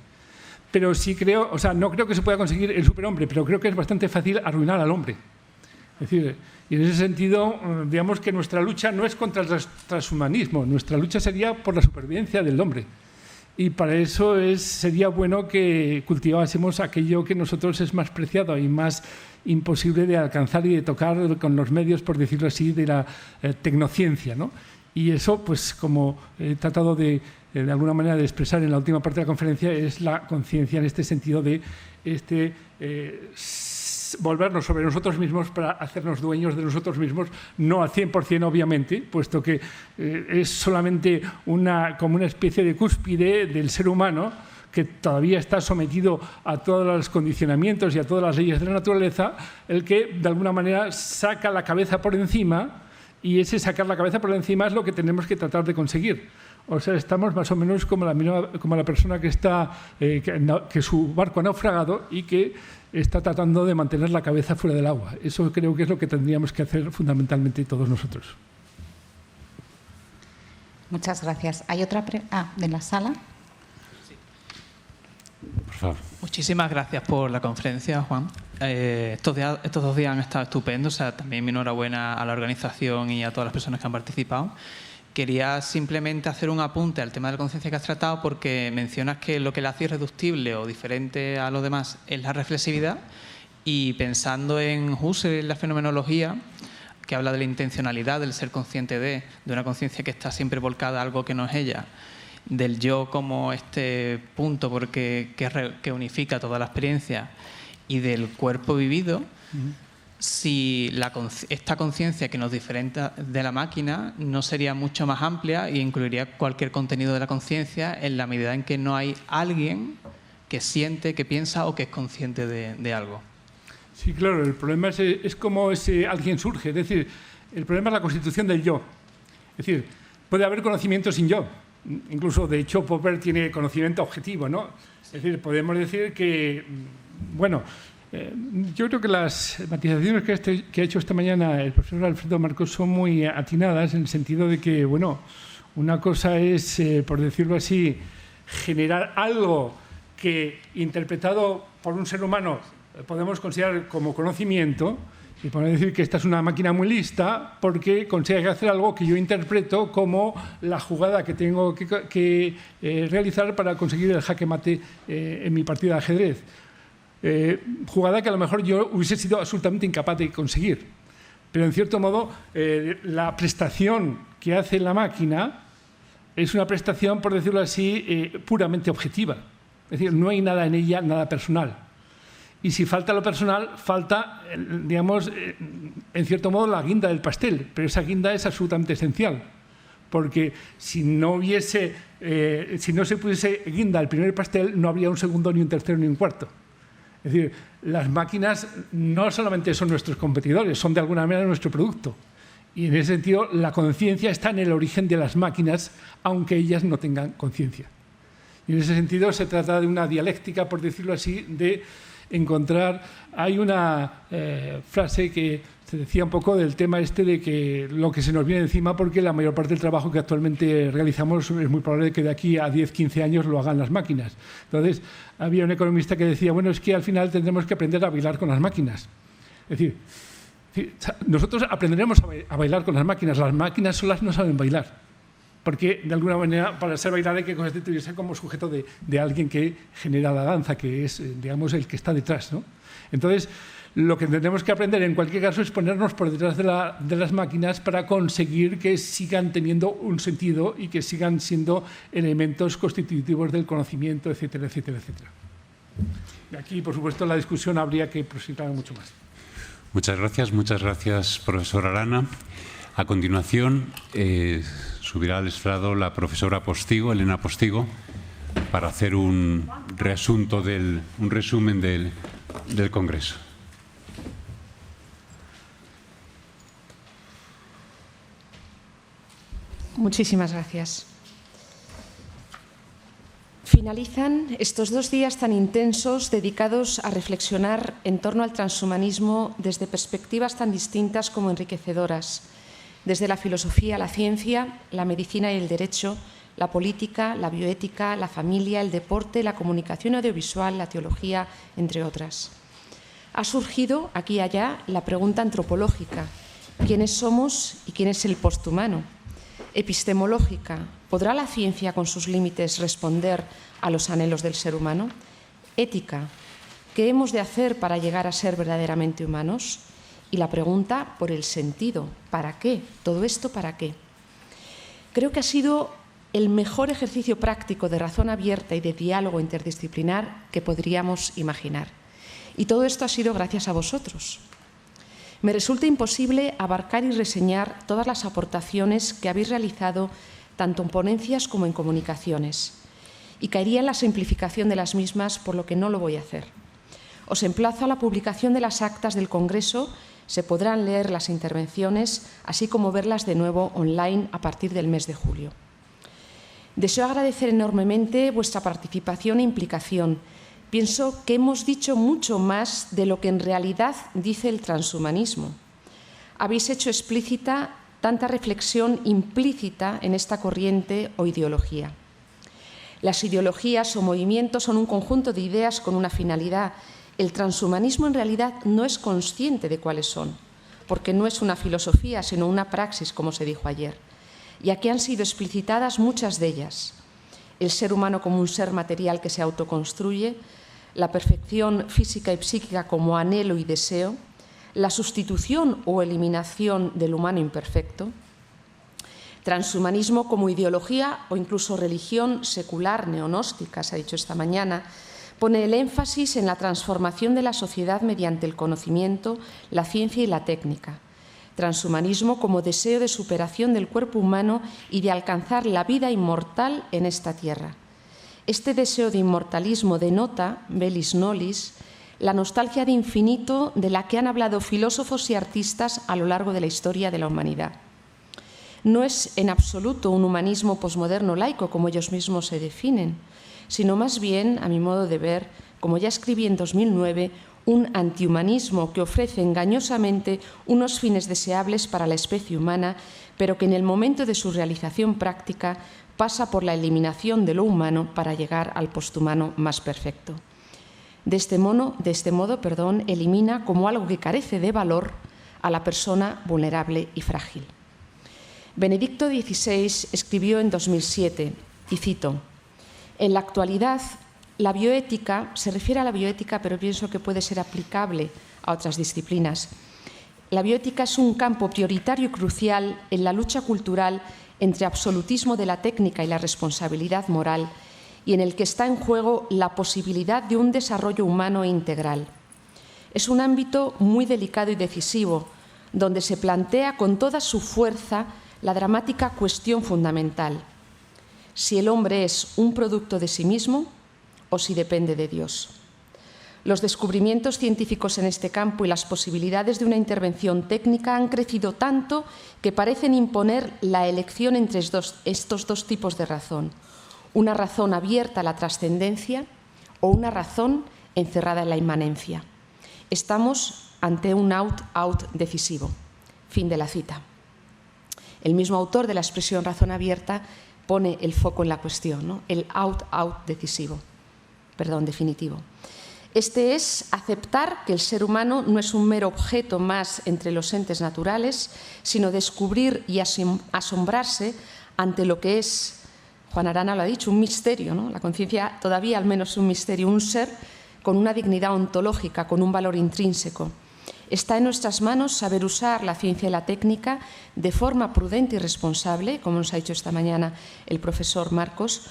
Pero sí creo, o sea, no creo que se pueda conseguir el superhombre, pero creo que es bastante fácil arruinar al hombre. Es decir, y en ese sentido, digamos que nuestra lucha no es contra el transhumanismo, nuestra lucha sería por la supervivencia del hombre. Y para eso sería bueno que cultivásemos aquello que nosotros es más preciado y más imposible de alcanzar y de tocar con los medios, por decirlo así, de la tecnociencia, ¿no? Y eso, pues como he tratado de alguna manera de expresar en la última parte de la conferencia, es la conciencia en este sentido de volvernos sobre nosotros mismos para hacernos dueños de nosotros mismos, no al 100% obviamente, puesto que es solamente como una especie de cúspide del ser humano que todavía está sometido a todos los condicionamientos y a todas las leyes de la naturaleza, el que de alguna manera saca la cabeza por encima, y ese sacar la cabeza por encima es lo que tenemos que tratar de conseguir. O sea, estamos más o menos como la persona que que su barco ha naufragado y que está tratando de mantener la cabeza fuera del agua. Eso creo que es lo que tendríamos que hacer fundamentalmente todos nosotros. Muchas gracias. ¿Hay otra de la sala? Por favor. Muchísimas gracias por la conferencia, Juan. Estos 2 días han estado estupendos. O sea, también mi enhorabuena a la organización y a todas las personas que han participado. Quería simplemente hacer un apunte al tema de la conciencia que has tratado, porque mencionas que lo que le hace irreductible o diferente a los demás es la reflexividad, y pensando en Husserl, en la fenomenología, que habla de la intencionalidad, del ser consciente de una conciencia que está siempre volcada a algo que no es ella, del yo como este punto que unifica toda la experiencia y del cuerpo vivido, si esta conciencia que nos diferencia de la máquina no sería mucho más amplia e incluiría cualquier contenido de la conciencia en la medida en que no hay alguien que siente, que piensa o que es consciente de algo. Sí, claro, el problema es cómo ese alguien surge. Es decir, el problema es la constitución del yo. Es decir, puede haber conocimiento sin yo. Incluso, de hecho, Popper tiene conocimiento objetivo, ¿no? Es decir, podemos decir que, bueno, yo creo que las matizaciones que ha hecho esta mañana el profesor Alfredo Marcos son muy atinadas en el sentido de que, bueno, una cosa es, por decirlo así, generar algo que, interpretado por un ser humano, podemos considerar como conocimiento, y podemos decir que esta es una máquina muy lista porque consigue hacer algo que yo interpreto como la jugada que tengo que realizar para conseguir el jaque mate en mi partida de ajedrez. Jugada que a lo mejor yo hubiese sido absolutamente incapaz de conseguir. Pero, en cierto modo, la prestación que hace la máquina es una prestación, por decirlo así, puramente objetiva. Es decir, no hay nada en ella, nada personal. Y si falta lo personal, falta, digamos, en cierto modo, la guinda del pastel. Pero esa guinda es absolutamente esencial. Porque si no se pusiese guinda al primer pastel, no habría un segundo, ni un tercero, ni un cuarto. Es decir, las máquinas no solamente son nuestros competidores, son de alguna manera nuestro producto. Y en ese sentido, la conciencia está en el origen de las máquinas, aunque ellas no tengan conciencia. Y en ese sentido se trata de una dialéctica, por decirlo así, de encontrar... Hay una frase que se decía un poco del tema este de que lo que se nos viene encima, porque la mayor parte del trabajo que actualmente realizamos es muy probable que de aquí a 10, 15 años lo hagan las máquinas. Entonces, había un economista que decía, bueno, es que al final tendremos que aprender a bailar con las máquinas. Es decir, nosotros aprenderemos a bailar con las máquinas solas no saben bailar. Porque, de alguna manera, para ser bailar hay que constituirse como sujeto de alguien que genera la danza, que es, digamos, el que está detrás, ¿no? Entonces, lo que tendremos que aprender, en cualquier caso, es ponernos por detrás de las máquinas para conseguir que sigan teniendo un sentido y que sigan siendo elementos constitutivos del conocimiento, etcétera, etcétera, etcétera. Y aquí, por supuesto, la discusión habría que proseguir mucho más. Muchas gracias, profesor Arana. A continuación, subirá al estrado la profesora Postigo, Elena Postigo, para hacer un resumen del Congreso. Muchísimas gracias. Finalizan estos 2 días tan intensos dedicados a reflexionar en torno al transhumanismo desde perspectivas tan distintas como enriquecedoras, desde la filosofía, la ciencia, la medicina y el derecho, la política, la bioética, la familia, el deporte, la comunicación audiovisual, la teología, entre otras. Ha surgido aquí y allá la pregunta antropológica: ¿quiénes somos y quién es el posthumano? Epistemológica: ¿podrá la ciencia con sus límites responder a los anhelos del ser humano? Ética: ¿qué hemos de hacer para llegar a ser verdaderamente humanos? Y la pregunta por el sentido: ¿para qué? ¿Todo esto para qué? Creo que ha sido el mejor ejercicio práctico de razón abierta y de diálogo interdisciplinar que podríamos imaginar. Y todo esto ha sido gracias a vosotros. Me resulta imposible abarcar y reseñar todas las aportaciones que habéis realizado tanto en ponencias como en comunicaciones, y caería en la simplificación de las mismas, por lo que no lo voy a hacer. Os emplazo a la publicación de las actas del Congreso. Se podrán leer las intervenciones, así como verlas de nuevo online a partir del mes de julio. Deseo agradecer enormemente vuestra participación e implicación. Pienso que hemos dicho mucho más de lo que en realidad dice el transhumanismo. Habéis hecho explícita tanta reflexión implícita en esta corriente o ideología. Las ideologías o movimientos son un conjunto de ideas con una finalidad. El transhumanismo en realidad no es consciente de cuáles son, porque no es una filosofía, sino una praxis, como se dijo ayer. Y aquí han sido explicitadas muchas de ellas. El ser humano como un ser material que se autoconstruye, la perfección física y psíquica como anhelo y deseo, la sustitución o eliminación del humano imperfecto. Transhumanismo como ideología o incluso religión secular neonóstica, se ha dicho esta mañana, pone el énfasis en la transformación de la sociedad mediante el conocimiento, la ciencia y la técnica. Transhumanismo como deseo de superación del cuerpo humano y de alcanzar la vida inmortal en esta tierra. Este deseo de inmortalismo denota, velis nolis, la nostalgia de infinito de la que han hablado filósofos y artistas a lo largo de la historia de la humanidad. No es en absoluto un humanismo posmoderno laico, como ellos mismos se definen, sino más bien, a mi modo de ver, como ya escribí en 2009, un antihumanismo que ofrece engañosamente unos fines deseables para la especie humana, pero que en el momento de su realización práctica pasa por la eliminación de lo humano para llegar al posthumano más perfecto. De este modo, elimina como algo que carece de valor a la persona vulnerable y frágil. Benedicto XVI escribió en 2007, y cito, «En la actualidad, la bioética, se refiere a la bioética, pero pienso que puede ser aplicable a otras disciplinas. La bioética es un campo prioritario y crucial en la lucha cultural entre absolutismo de la técnica y la responsabilidad moral, y en el que está en juego la posibilidad de un desarrollo humano e integral. Es un ámbito muy delicado y decisivo, donde se plantea con toda su fuerza la dramática cuestión fundamental: si el hombre es un producto de sí mismo o si depende de Dios. Los descubrimientos científicos en este campo y las posibilidades de una intervención técnica han crecido tanto que parecen imponer la elección entre estos dos tipos de razón: una razón abierta a la trascendencia o una razón encerrada en la inmanencia. Estamos ante un out-out decisivo». Fin de la cita. El mismo autor de la expresión razón abierta pone el foco en la cuestión, ¿no? El out-out definitivo. Este es aceptar que el ser humano no es un mero objeto más entre los entes naturales, sino descubrir y asombrarse ante lo que es, Juan Arana lo ha dicho, un misterio, ¿no? La conciencia todavía al menos un misterio, un ser con una dignidad ontológica, con un valor intrínseco. Está en nuestras manos saber usar la ciencia y la técnica de forma prudente y responsable, como nos ha dicho esta mañana el profesor Marcos,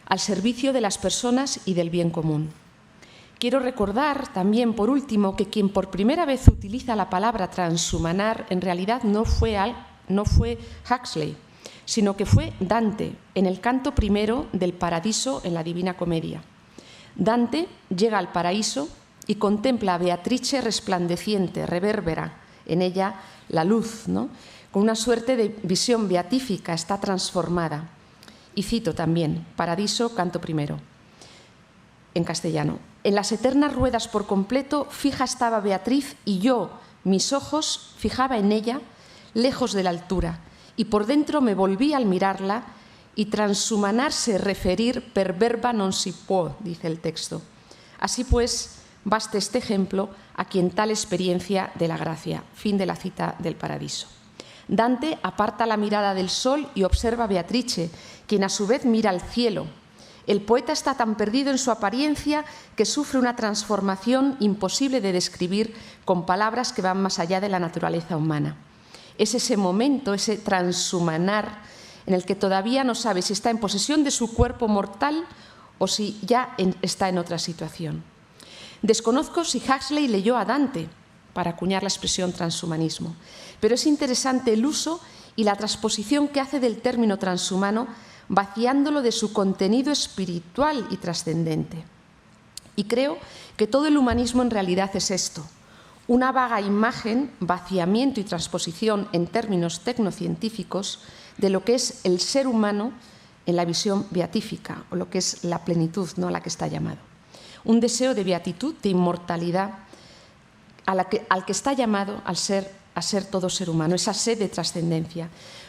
al servicio de las personas y del bien común. Quiero recordar también, por último, que quien por primera vez utiliza la palabra transhumanar en realidad no fue Huxley, sino que fue Dante, en el canto primero del Paradiso en la Divina Comedia. Dante llega al paraíso y contempla a Beatrice resplandeciente, revérbera en ella la luz, ¿no? Con una suerte de visión beatífica, está transformada. Y cito también, Paradiso, canto primero, en castellano. «En las eternas ruedas por completo fija estaba Beatriz y yo, mis ojos, fijaba en ella, lejos de la altura, y por dentro me volví al mirarla y transhumanarse referir per verba non si può», dice el texto. Así pues, baste este ejemplo a quien tal experiencia de la gracia. Fin de la cita del Paradiso. Dante aparta la mirada del sol y observa a Beatrice, quien a su vez mira al cielo. El poeta está tan perdido en su apariencia que sufre una transformación imposible de describir con palabras que van más allá de la naturaleza humana. Es ese momento, ese transhumanar, en el que todavía no sabe si está en posesión de su cuerpo mortal o si ya está en otra situación. Desconozco si Huxley leyó a Dante para acuñar la expresión transhumanismo, pero es interesante el uso y la transposición que hace del término transhumano, vaciándolo de su contenido espiritual y trascendente. Y creo que todo el humanismo en realidad es esto: una vaga imagen, vaciamiento y transposición en términos tecnocientíficos de lo que es el ser humano en la visión beatífica, o lo que es la plenitud, ¿no?, a la que está llamado. Un deseo de beatitud, de inmortalidad, al que está llamado a ser todo ser humano, esa sed de trascendencia.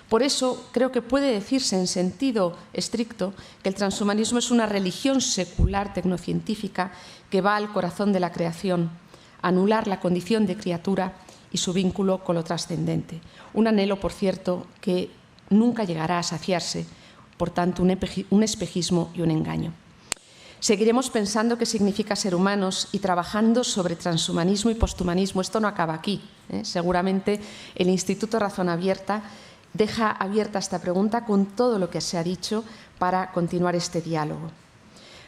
Por eso creo que puede decirse en sentido estricto que el transhumanismo es una religión secular tecnocientífica que va al corazón de la creación, a anular la condición de criatura y su vínculo con lo trascendente. Un anhelo, por cierto, que nunca llegará a saciarse, por tanto, un espejismo y un engaño. Seguiremos pensando qué significa ser humanos y trabajando sobre transhumanismo y posthumanismo. Esto no acaba aquí. Seguramente el Instituto Razón Abierta deja abierta esta pregunta con todo lo que se ha dicho para continuar este diálogo.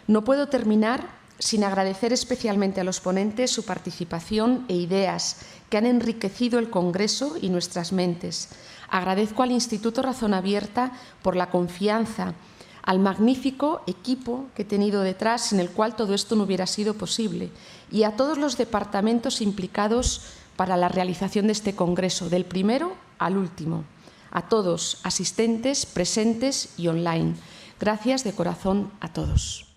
No puedo terminar sin agradecer especialmente a los ponentes su participación e ideas que han enriquecido el Congreso y nuestras mentes. Agradezco al Instituto Razón Abierta por la confianza, al magnífico equipo que he tenido detrás, sin el cual todo esto no hubiera sido posible, y a todos los departamentos implicados para la realización de este congreso, del primero al último. A todos, asistentes, presentes y online. Gracias de corazón a todos.